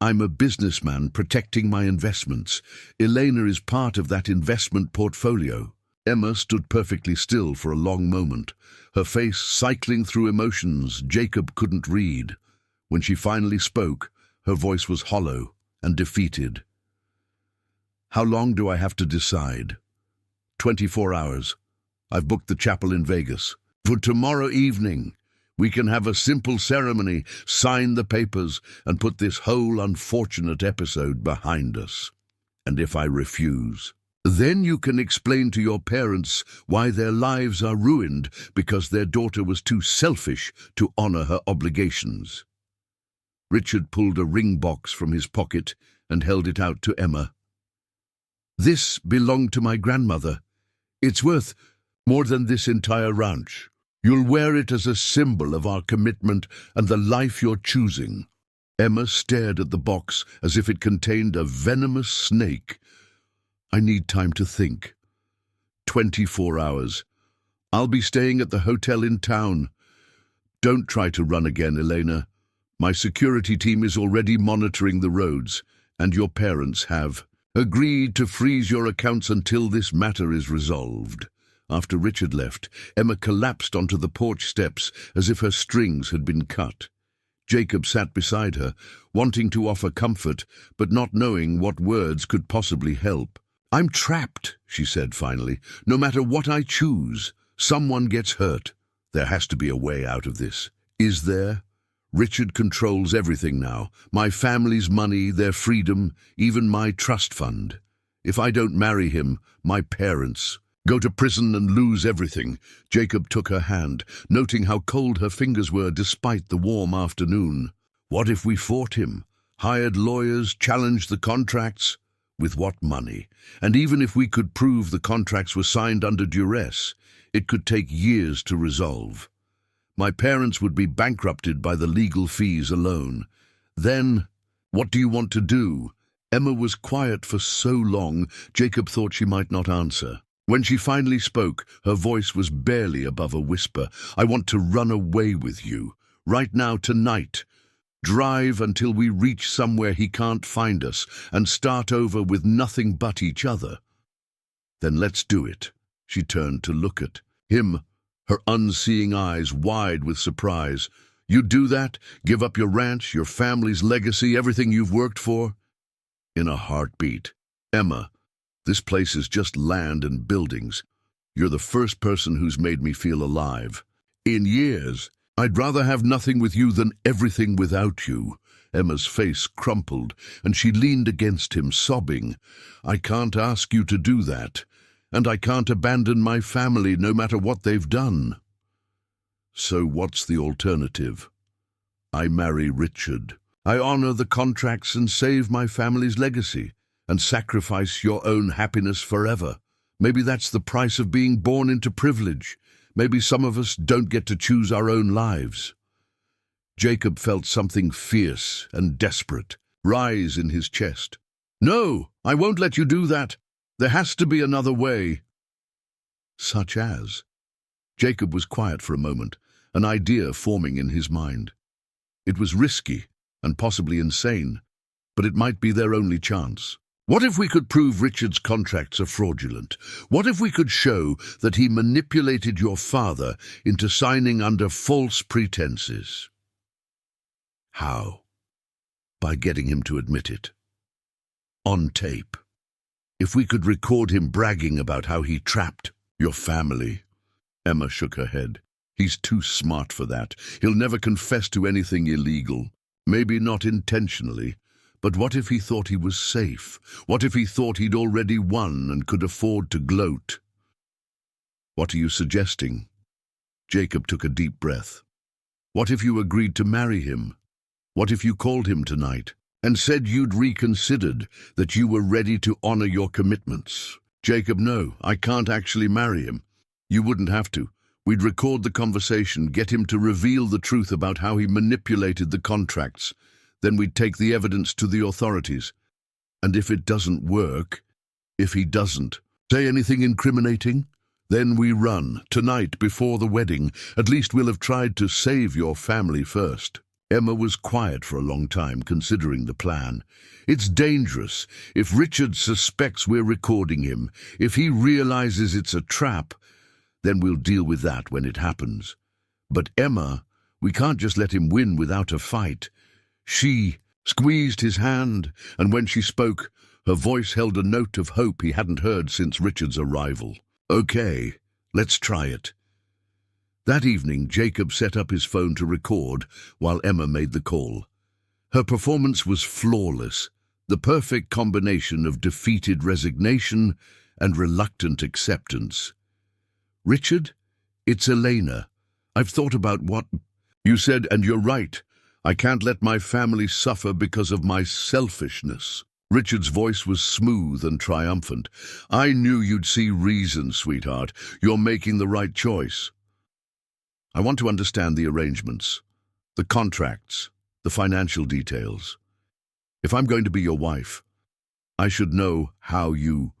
I'm a businessman protecting my investments. Elena is part of that investment portfolio. Emma stood perfectly still for a long moment, her face cycling through emotions Jacob couldn't read. When she finally spoke, her voice was hollow and defeated. How long do I have to decide? 24 hours. I've booked the chapel in Vegas. For tomorrow evening, we can have a simple ceremony, sign the papers, and put this whole unfortunate episode behind us. And if I refuse, then you can explain to your parents why their lives are ruined because their daughter was too selfish to honor her obligations. Richard pulled a ring box from his pocket and held it out to Emma. This belonged to my grandmother. It's worth more than this entire ranch. You'll wear it as a symbol of our commitment and the life you're choosing." Emma stared at the box as if it contained a venomous snake. "I need time to think." 24 hours. "I'll be staying at the hotel in town." "Don't try to run again, Elena. My security team is already monitoring the roads, and your parents have agreed to freeze your accounts until this matter is resolved." After Richard left, Emma collapsed onto the porch steps as if her strings had been cut. Jacob sat beside her, wanting to offer comfort, but not knowing what words could possibly help. "I'm trapped," she said finally. "No matter what I choose, someone gets hurt. There has to be a way out of this. Is there? Richard controls everything now. My family's money, their freedom, even my trust fund. If I don't marry him, my parents go to prison and lose everything." Jacob took her hand, noting how cold her fingers were despite the warm afternoon. "What if we fought him? Hired lawyers, challenged the contracts? With what money? And even if we could prove the contracts were signed under duress, it could take years to resolve. My parents would be bankrupted by the legal fees alone. Then, what do you want to do?" Emma was quiet for so long, Jacob thought she might not answer. When she finally spoke, her voice was barely above a whisper. "I want to run away with you. Right now, tonight. Drive until we reach somewhere he can't find us, and start over with nothing but each other." "Then let's do it." She turned to look at him, her unseeing eyes wide with surprise. "You'd do that? Give up your ranch, your family's legacy, everything you've worked for?" "In a heartbeat." "Emma, this place is just land and buildings. You're the first person who's made me feel alive. In years. I'd rather have nothing with you than everything without you." Emma's face crumpled, and she leaned against him, sobbing. "I can't ask you to do that, and I can't abandon my family no matter what they've done." "So what's the alternative?" "I marry Richard. I honor the contracts and save my family's legacy, and sacrifice your own happiness forever. Maybe that's the price of being born into privilege. Maybe some of us don't get to choose our own lives." Jacob felt something fierce and desperate rise in his chest. "No, I won't let you do that. There has to be another way." "Such as?" Jacob was quiet for a moment, an idea forming in his mind. It was risky and possibly insane, but it might be their only chance. "What if we could prove Richard's contracts are fraudulent? What if we could show that he manipulated your father into signing under false pretenses?" "How?" "By getting him to admit it. On tape. If we could record him bragging about how he trapped your family." Emma shook her head. "He's too smart for that. He'll never confess to anything illegal. Maybe not intentionally. But what if he thought he was safe? What if he thought he'd already won and could afford to gloat?" "What are you suggesting?" Jacob took a deep breath. "What if you agreed to marry him? What if you called him tonight and said you'd reconsidered, that you were ready to honor your commitments?" "Jacob, no, I can't actually marry him." "You wouldn't have to. We'd record the conversation, get him to reveal the truth about how he manipulated the contracts. Then we'd take the evidence to the authorities. And if it doesn't work, if he doesn't say anything incriminating, then we run, tonight before the wedding. At least we'll have tried to save your family first." Emma was quiet for a long time, considering the plan. "It's dangerous. If Richard suspects we're recording him, if he realizes it's a trap, then we'll deal with that when it happens. But Emma, we can't just let him win without a fight." She squeezed his hand, and when she spoke, her voice held a note of hope he hadn't heard since Richard's arrival. "Okay, let's try it." That evening, Jacob set up his phone to record while Emma made the call. Her performance was flawless, the perfect combination of defeated resignation and reluctant acceptance. "Richard, it's Elena. I've thought about what you said, and you're right. I can't let my family suffer because of my selfishness." Richard's voice was smooth and triumphant. "I knew you'd see reason, sweetheart. You're making the right choice." I want to understand the arrangements, the contracts, the financial details. If I'm going to be your wife, I should know how you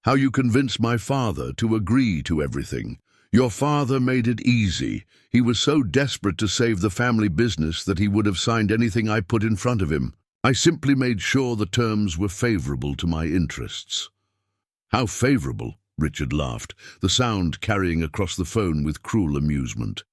how you convinced my father to agree to everything. Your father made it easy. He was so desperate to save the family business that he would have signed anything I put in front of him. I simply made sure the terms were favorable to my interests. How favorable? Richard laughed, the sound carrying across the phone with cruel amusement.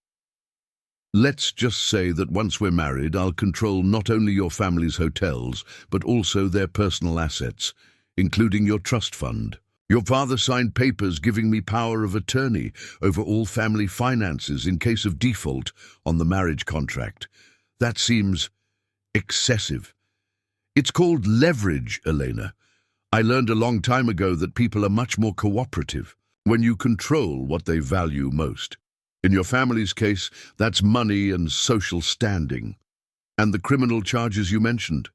Let's just say that once we're married, I'll control not only your family's hotels, but also their personal assets, including your trust fund. Your father signed papers giving me power of attorney over all family finances in case of default on the marriage contract. That seems excessive. It's called leverage, Elena. I learned a long time ago that people are much more cooperative when you control what they value most. In your family's case, that's money and social standing. And the criminal charges you mentioned.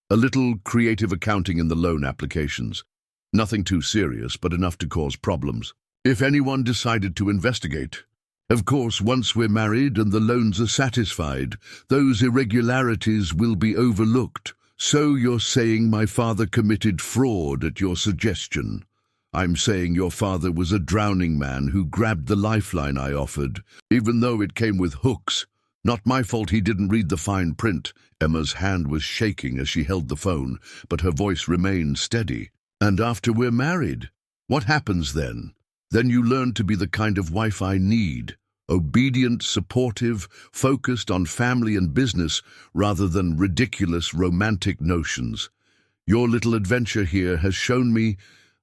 A little creative accounting in the loan applications. Nothing too serious, but enough to cause problems. If anyone decided to investigate, of course, once we're married and the loans are satisfied, those irregularities will be overlooked. So you're saying my father committed fraud at your suggestion? I'm saying your father was a drowning man who grabbed the lifeline I offered, even though it came with hooks. Not my fault he didn't read the fine print. Emma's hand was shaking as she held the phone, but her voice remained steady. And after we're married, what happens then? Then you learn to be the kind of wife I need. Obedient, supportive, focused on family and business rather than ridiculous romantic notions. Your little adventure here has shown me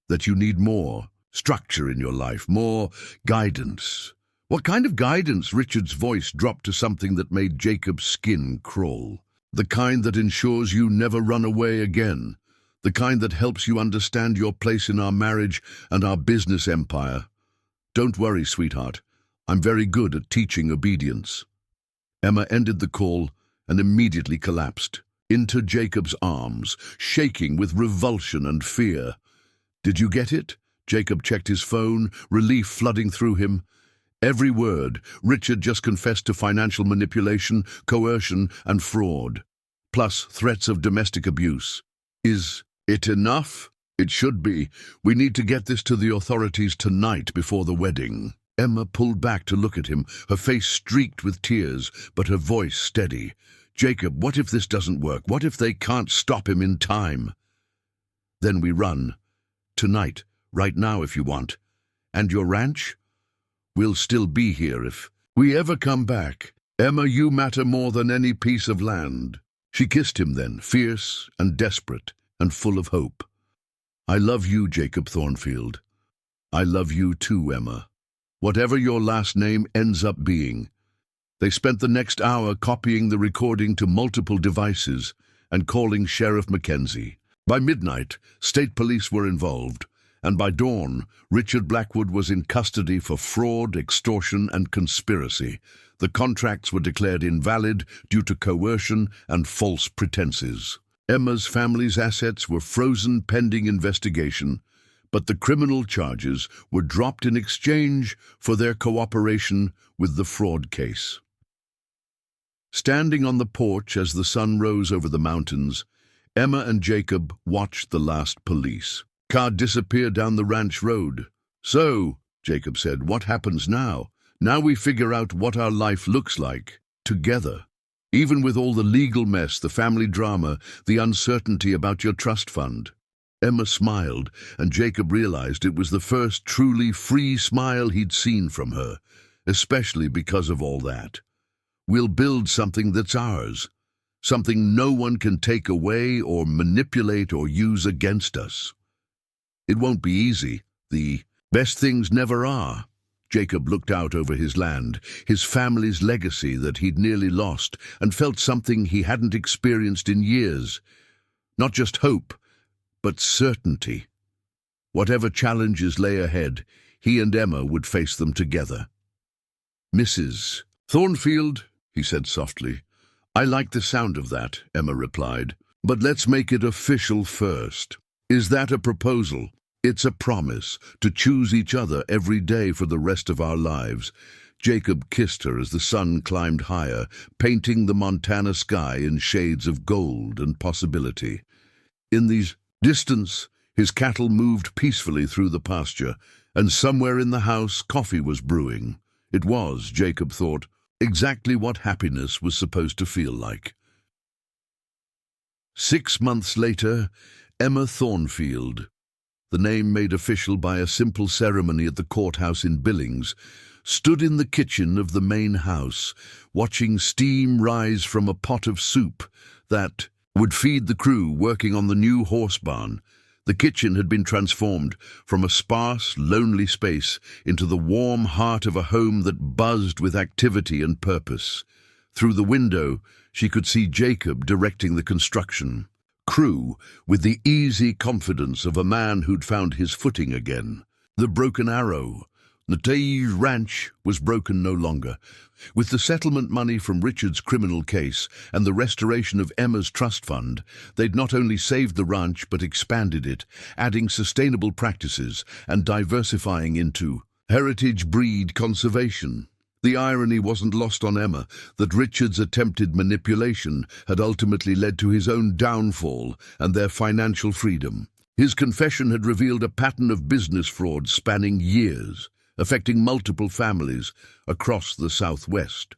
that you need more structure in your life, more guidance. What kind of guidance? Richard's voice dropped to something that made Jacob's skin crawl. The kind that ensures you never run away again. The kind that helps you understand your place in our marriage and our business empire. Don't worry, sweetheart. I'm very good at teaching obedience. Emma ended the call and immediately collapsed into Jacob's arms, shaking with revulsion and fear. Did you get it? Jacob checked his phone, relief flooding through him. Every word. Richard just confessed to financial manipulation, coercion, and fraud, plus threats of domestic abuse. Is it enough? It should be. We need to get this to the authorities tonight before the wedding. Emma pulled back to look at him, her face streaked with tears, but her voice steady. Jacob, what if this doesn't work? What if they can't stop him in time? Then we run. Tonight, right now if you want. And your ranch? We'll still be here if we ever come back. Emma, you matter more than any piece of land. She kissed him then, fierce and desperate and full of hope. I love you, Jacob Thornfield. I love you too, Emma. Whatever your last name ends up being. They spent the next hour copying the recording to multiple devices and calling Sheriff Mackenzie. By midnight, state police were involved, and by dawn, Richard Blackwood was in custody for fraud, extortion, and conspiracy. The contracts were declared invalid due to coercion and false pretenses. Emma's family's assets were frozen pending investigation, but the criminal charges were dropped in exchange for their cooperation with the fraud case. Standing on the porch as the sun rose over the mountains, Emma and Jacob watched the last police car disappear down the ranch road. So, Jacob said, what happens now? Now we figure out what our life looks like, together. Even with all the legal mess, the family drama, the uncertainty about your trust fund. Emma smiled, and Jacob realized it was the first truly free smile he'd seen from her, especially because of all that. We'll build something that's ours, something no one can take away or manipulate or use against us. It won't be easy. The best things never are. Jacob looked out over his land, his family's legacy that he'd nearly lost, and felt something he hadn't experienced in years. Not just hope, but certainty. Whatever challenges lay ahead, he and Emma would face them together. Mrs. Thornfield, he said softly. I like the sound of that, Emma replied. But let's make it official first. Is that a proposal? It's a promise to choose each other every day for the rest of our lives. Jacob kissed her as the sun climbed higher, painting the Montana sky in shades of gold and possibility. In the distance, his cattle moved peacefully through the pasture, and somewhere in the house coffee was brewing. It was, Jacob thought, exactly what happiness was supposed to feel like. 6 months later, Emma Thornfield, the name made official by a simple ceremony at the courthouse in Billings, stood in the kitchen of the main house, watching steam rise from a pot of soup that would feed the crew working on the new horse barn. The kitchen had been transformed from a sparse, lonely space into the warm heart of a home that buzzed with activity and purpose. Through the window, she could see Jacob directing the construction crew with the easy confidence of a man who'd found his footing again. The broken arrow. Natai's ranch was broken no longer. With the settlement money from Richard's criminal case and the restoration of Emma's trust fund, they'd not only saved the ranch but expanded it, adding sustainable practices and diversifying into heritage breed conservation. The irony wasn't lost on Emma that Richard's attempted manipulation had ultimately led to his own downfall and their financial freedom. His confession had revealed a pattern of business fraud spanning years, affecting multiple families across the Southwest.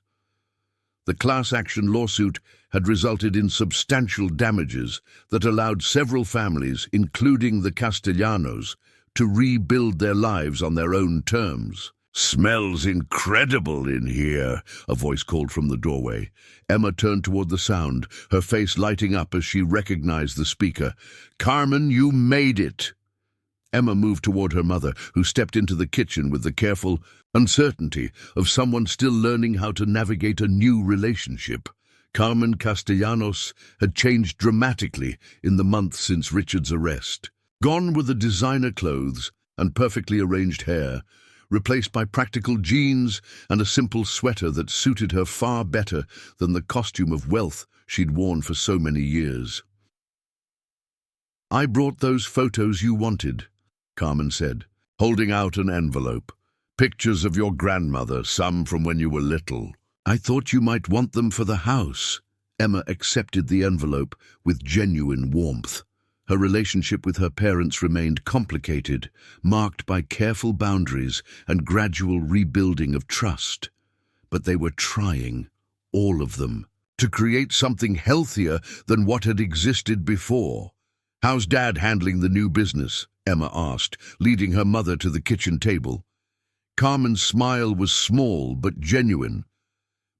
The class action lawsuit had resulted in substantial damages that allowed several families, including the Castellanos, to rebuild their lives on their own terms. "Smells incredible in here," a voice called from the doorway. Emma turned toward the sound, her face lighting up as she recognized the speaker. "Carmen, you made it!" Emma moved toward her mother, who stepped into the kitchen with the careful uncertainty of someone still learning how to navigate a new relationship. Carmen Castellanos had changed dramatically in the months since Richard's arrest. Gone were the designer clothes and perfectly arranged hair, replaced by practical jeans and a simple sweater that suited her far better than the costume of wealth she'd worn for so many years. "I brought those photos you wanted," Carmen said, holding out an envelope. "Pictures of your grandmother, some from when you were little. I thought you might want them for the house." Emma accepted the envelope with genuine warmth. Her relationship with her parents remained complicated, marked by careful boundaries and gradual rebuilding of trust. But they were trying, all of them, to create something healthier than what had existed before. "How's Dad handling the new business?" Emma asked, leading her mother to the kitchen table. Carmen's smile was small but genuine.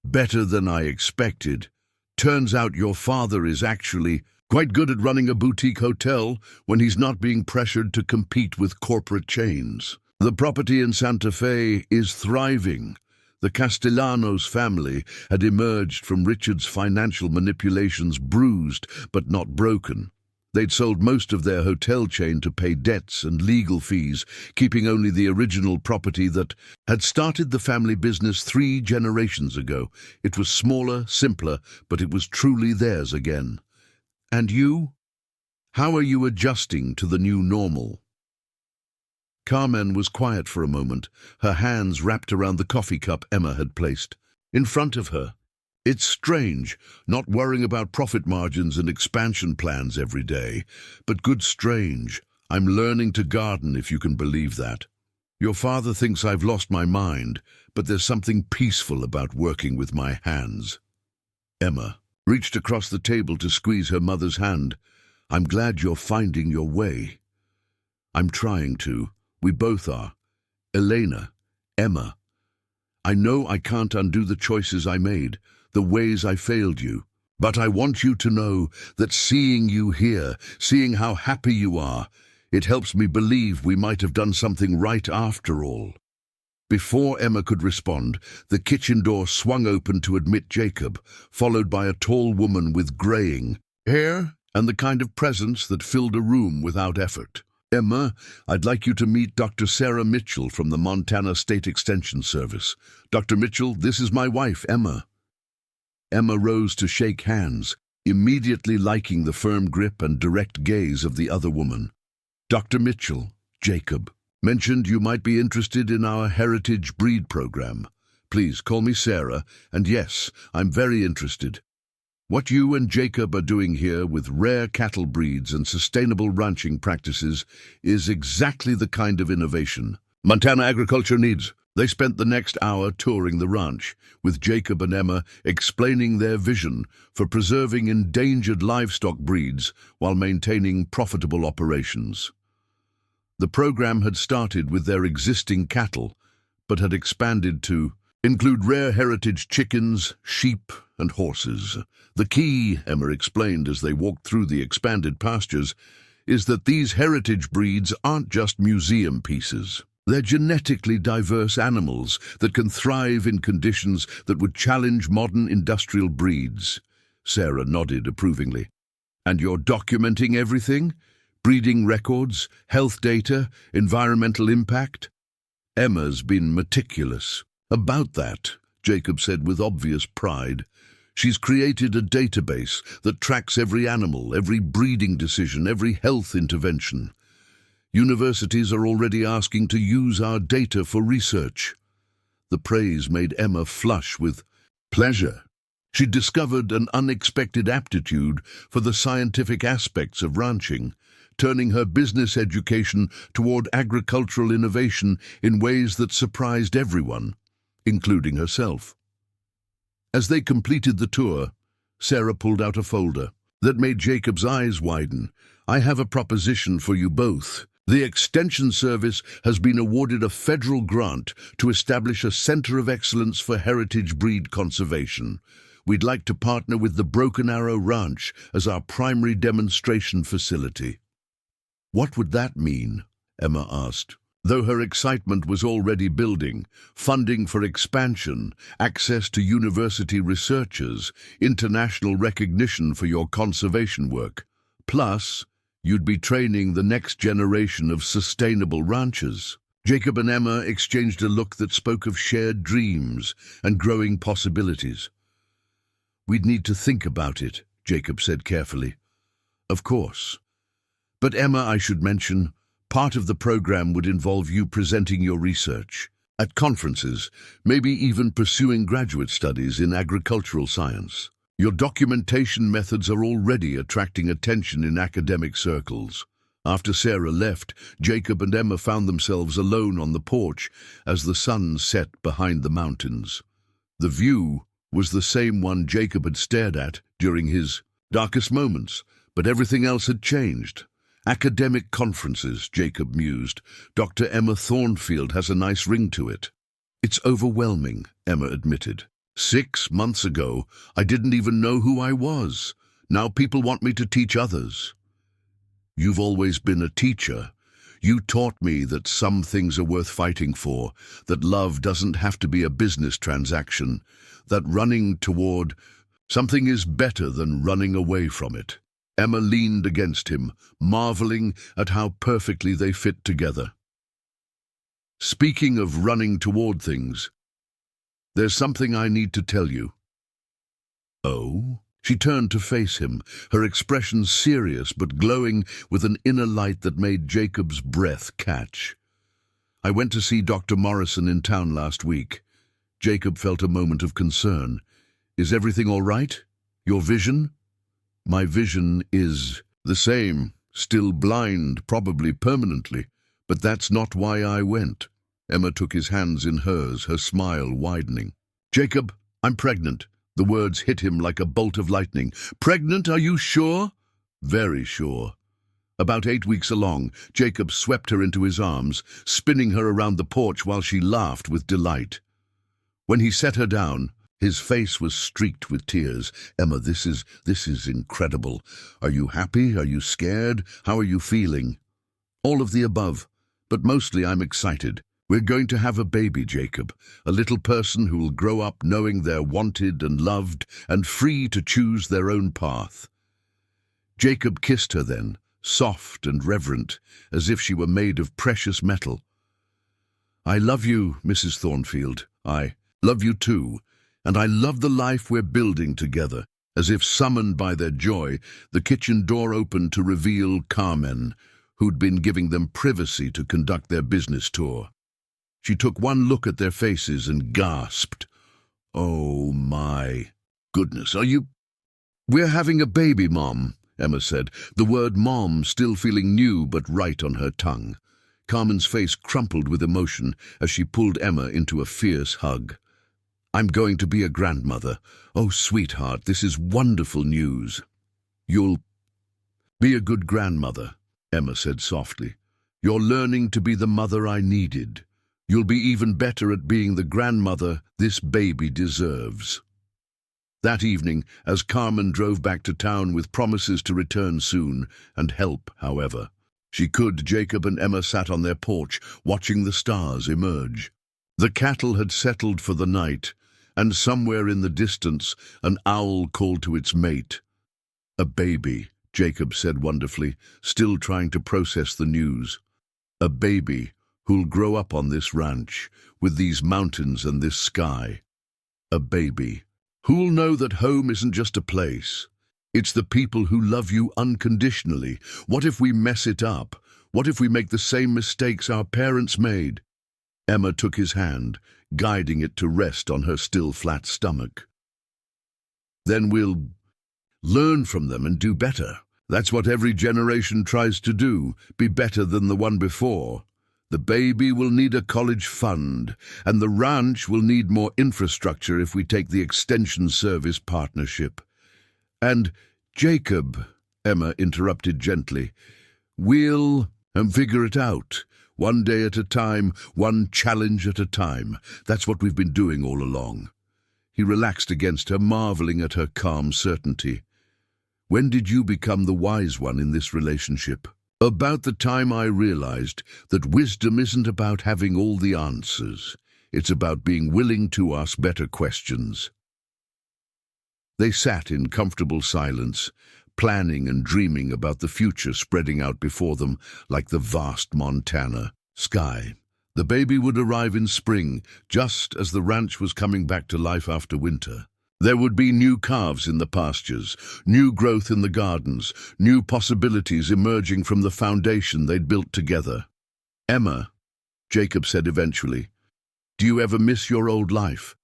"Better than I expected. Turns out your father is actually quite good at running a boutique hotel when he's not being pressured to compete with corporate chains. The property in Santa Fe is thriving. The Castellanos family had emerged from Richard's financial manipulations bruised but not broken. They'd sold most of their hotel chain to pay debts and legal fees, keeping only the original property that had started the family business 3 generations ago. It was smaller, simpler, but it was truly theirs again. "And you? How are you adjusting to the new normal?" Carmen was quiet for a moment, her hands wrapped around the coffee cup Emma had placed in front of her. "It's strange, not worrying about profit margins and expansion plans every day, but good strange. I'm learning to garden, if you can believe that. Your father thinks I've lost my mind, but there's something peaceful about working with my hands." Emma reached across the table to squeeze her mother's hand. "I'm glad you're finding your way." "I'm trying to. We both are. Elena, Emma. I know I can't undo the choices I made, the ways I failed you. But I want you to know that seeing you here, seeing how happy you are, it helps me believe we might have done something right after all." Before Emma could respond, the kitchen door swung open to admit Jacob, followed by a tall woman with graying hair and the kind of presence that filled a room without effort. "Emma, I'd like you to meet Dr. Sarah Mitchell from the Montana State Extension Service. Dr. Mitchell, this is my wife, Emma." Emma rose to shake hands, immediately liking the firm grip and direct gaze of the other woman. "Dr. Mitchell, Jacob mentioned you might be interested in our heritage breed program. Please call me Sarah, and yes, I'm very interested. What you and Jacob are doing here with rare cattle breeds and sustainable ranching practices is exactly the kind of innovation Montana agriculture needs. They spent the next hour touring the ranch, with Jacob and Emma explaining their vision for preserving endangered livestock breeds while maintaining profitable operations. The program had started with their existing cattle, but had expanded to include rare heritage chickens, sheep, and horses. The key, Emma explained as they walked through the expanded pastures, is that these heritage breeds aren't just museum pieces. They're genetically diverse animals that can thrive in conditions that would challenge modern industrial breeds. Sarah nodded approvingly. And you're documenting everything? Breeding records, health data, environmental impact? Emma's been meticulous. About that, Jacob said with obvious pride. She's created a database that tracks every animal, every breeding decision, every health intervention. Universities are already asking to use our data for research. The praise made Emma flush with pleasure. She'd discovered an unexpected aptitude for the scientific aspects of ranching, turning her business education toward agricultural innovation in ways that surprised everyone, including herself. As they completed the tour, Sarah pulled out a folder that made Jacob's eyes widen. I have a proposition for you both. The Extension Service has been awarded a federal grant to establish a Center of Excellence for Heritage Breed Conservation. We'd like to partner with the Broken Arrow Ranch as our primary demonstration facility. What would that mean? Emma asked. Though her excitement was already building, funding for expansion, access to university researchers, international recognition for your conservation work. Plus, you'd be training the next generation of sustainable ranchers. Jacob and Emma exchanged a look that spoke of shared dreams and growing possibilities. We'd need to think about it, Jacob said carefully. Of course. But Emma, I should mention, part of the program would involve you presenting your research at conferences, maybe even pursuing graduate studies in agricultural science. Your documentation methods are already attracting attention in academic circles. After Sarah left, Jacob and Emma found themselves alone on the porch as the sun set behind the mountains. The view was the same one Jacob had stared at during his darkest moments, but everything else had changed. Academic conferences, Jacob mused. Dr. Emma Thornfield has a nice ring to it. It's overwhelming, Emma admitted. 6 months ago, I didn't even know who I was. Now people want me to teach others. You've always been a teacher. You taught me that some things are worth fighting for, that love doesn't have to be a business transaction, that running toward something is better than running away from it. Emma leaned against him, marveling at how perfectly they fit together. Speaking of running toward things, there's something I need to tell you. Oh? She turned to face him, her expression serious but glowing with an inner light that made Jacob's breath catch. I went to see Dr. Morrison in town last week. Jacob felt a moment of concern. Is everything all right? Your vision? My vision is the same, still blind, probably permanently, but that's not why I went. Emma took his hands in hers, her smile widening. Jacob, I'm pregnant. The words hit him like a bolt of lightning. Pregnant, are you sure? Very sure. About 8 weeks along, Jacob swept her into his arms, spinning her around the porch while she laughed with delight. When he set her down, his face was streaked with tears. Emma, this is incredible. Are you happy? Are you scared? How are you feeling? All of the above, but mostly I'm excited. We're going to have a baby, Jacob, a little person who will grow up knowing they're wanted and loved and free to choose their own path. Jacob kissed her then, soft and reverent, as if she were made of precious metal. I love you, Mrs. Thornfield. I love you too, and I love the life we're building together. As if summoned by their joy, the kitchen door opened to reveal Carmen, who'd been giving them privacy to conduct their business tour. She took one look at their faces and gasped. Oh, my goodness, are you... We're having a baby, Mom, Emma said, the word mom still feeling new but right on her tongue. Carmen's face crumpled with emotion as she pulled Emma into a fierce hug. I'm going to be a grandmother. Oh, sweetheart, this is wonderful news. You'll be a good grandmother, Emma said softly. You're learning to be the mother I needed. You'll be even better at being the grandmother this baby deserves. That evening, as Carmen drove back to town with promises to return soon and help, however she could, Jacob and Emma sat on their porch, watching the stars emerge. The cattle had settled for the night, and somewhere in the distance, an owl called to its mate. A baby, Jacob said wonderfully, still trying to process the news. A baby who'll grow up on this ranch, with these mountains and this sky. A baby who'll know that home isn't just a place. It's the people who love you unconditionally. What if we mess it up? What if we make the same mistakes our parents made? Emma took his hand, guiding it to rest on her still flat stomach. Then we'll learn from them and do better. That's what every generation tries to do, be better than the one before. The baby will need a college fund, and the ranch will need more infrastructure if we take the extension service partnership. And, Jacob, Emma interrupted gently, we'll figure it out. One day at a time, one challenge at a time. That's what we've been doing all along. He relaxed against her, marveling at her calm certainty. When did you become the wise one in this relationship? About the time I realized that wisdom isn't about having all the answers. It's about being willing to ask better questions. They sat in comfortable silence, planning and dreaming about the future spreading out before them like the vast Montana sky. The baby would arrive in spring, just as the ranch was coming back to life after winter. There would be new calves in the pastures, new growth in the gardens, new possibilities emerging from the foundation they'd built together. Emma, Jacob said eventually, do you ever miss your old life?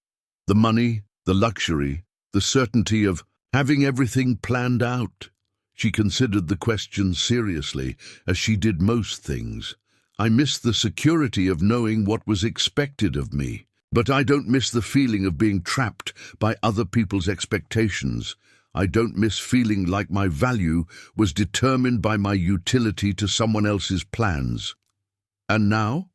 The money, the luxury, the certainty of having everything planned out. She considered the question seriously, as she did most things. I miss the security of knowing what was expected of me, but I don't miss the feeling of being trapped by other people's expectations. I don't miss feeling like my value was determined by my utility to someone else's plans. And now?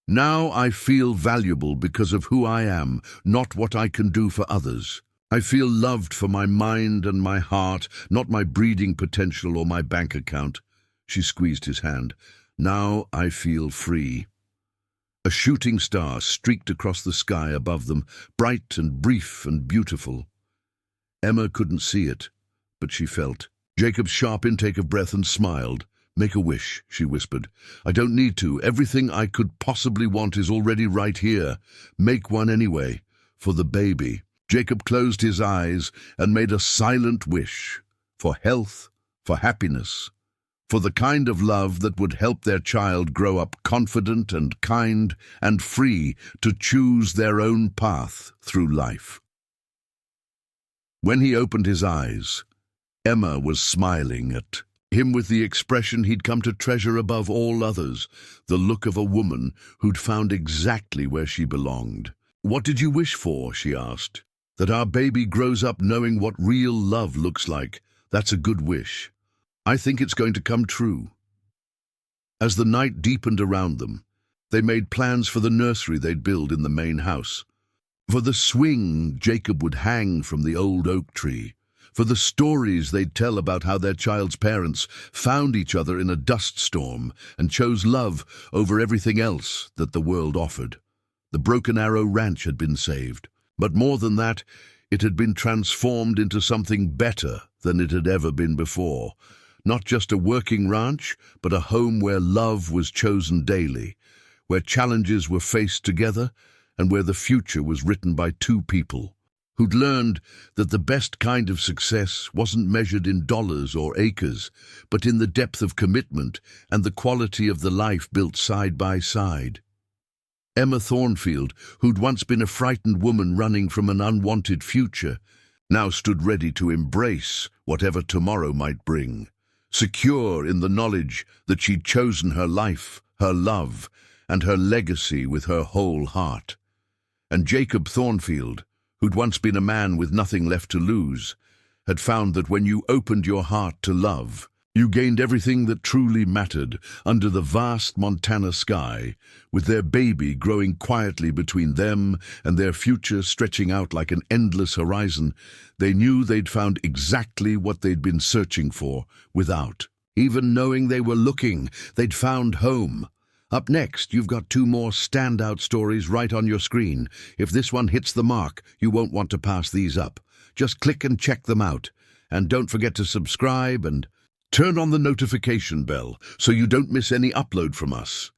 Now I feel valuable because of who I am, not what I can do for others. I feel loved for my mind and my heart, not my breeding potential or my bank account. She squeezed his hand. Now I feel free. A shooting star streaked across the sky above them, bright and brief and beautiful. Emma couldn't see it, but she felt Jacob's sharp intake of breath and smiled. Make a wish, she whispered. I don't need to. Everything I could possibly want is already right here. Make one anyway, for the baby. Jacob closed his eyes and made a silent wish for health, for happiness, for the kind of love that would help their child grow up confident and kind and free to choose their own path through life. When he opened his eyes, Emma was smiling at him with the expression he'd come to treasure above all others, the look of a woman who'd found exactly where she belonged. What did you wish for? She asked. That our baby grows up knowing what real love looks like. That's a good wish. I think it's going to come true. As the night deepened around them, they made plans for the nursery they'd build in the main house, for the swing Jacob would hang from the old oak tree, for the stories they'd tell about how their child's parents found each other in a dust storm and chose love over everything else that the world offered. The Broken Arrow Ranch had been saved. But more than that, it had been transformed into something better than it had ever been before. Not just a working ranch, but a home where love was chosen daily, where challenges were faced together, and where the future was written by two people who'd learned that the best kind of success wasn't measured in dollars or acres, but in the depth of commitment and the quality of the life built side by side. Emma Thornfield, who'd once been a frightened woman running from an unwanted future, now stood ready to embrace whatever tomorrow might bring, secure in the knowledge that she'd chosen her life, her love, and her legacy with her whole heart. And Jacob Thornfield, who'd once been a man with nothing left to lose, had found that when you opened your heart to love, you gained everything that truly mattered under the vast Montana sky, with their baby growing quietly between them and their future stretching out like an endless horizon. They knew they'd found exactly what they'd been searching for without even knowing they were looking. They'd found home. Up next, you've got two more standout stories right on your screen. If this one hits the mark, you won't want to pass these up. Just click and check them out. And don't forget to subscribe and turn on the notification bell so you don't miss any upload from us.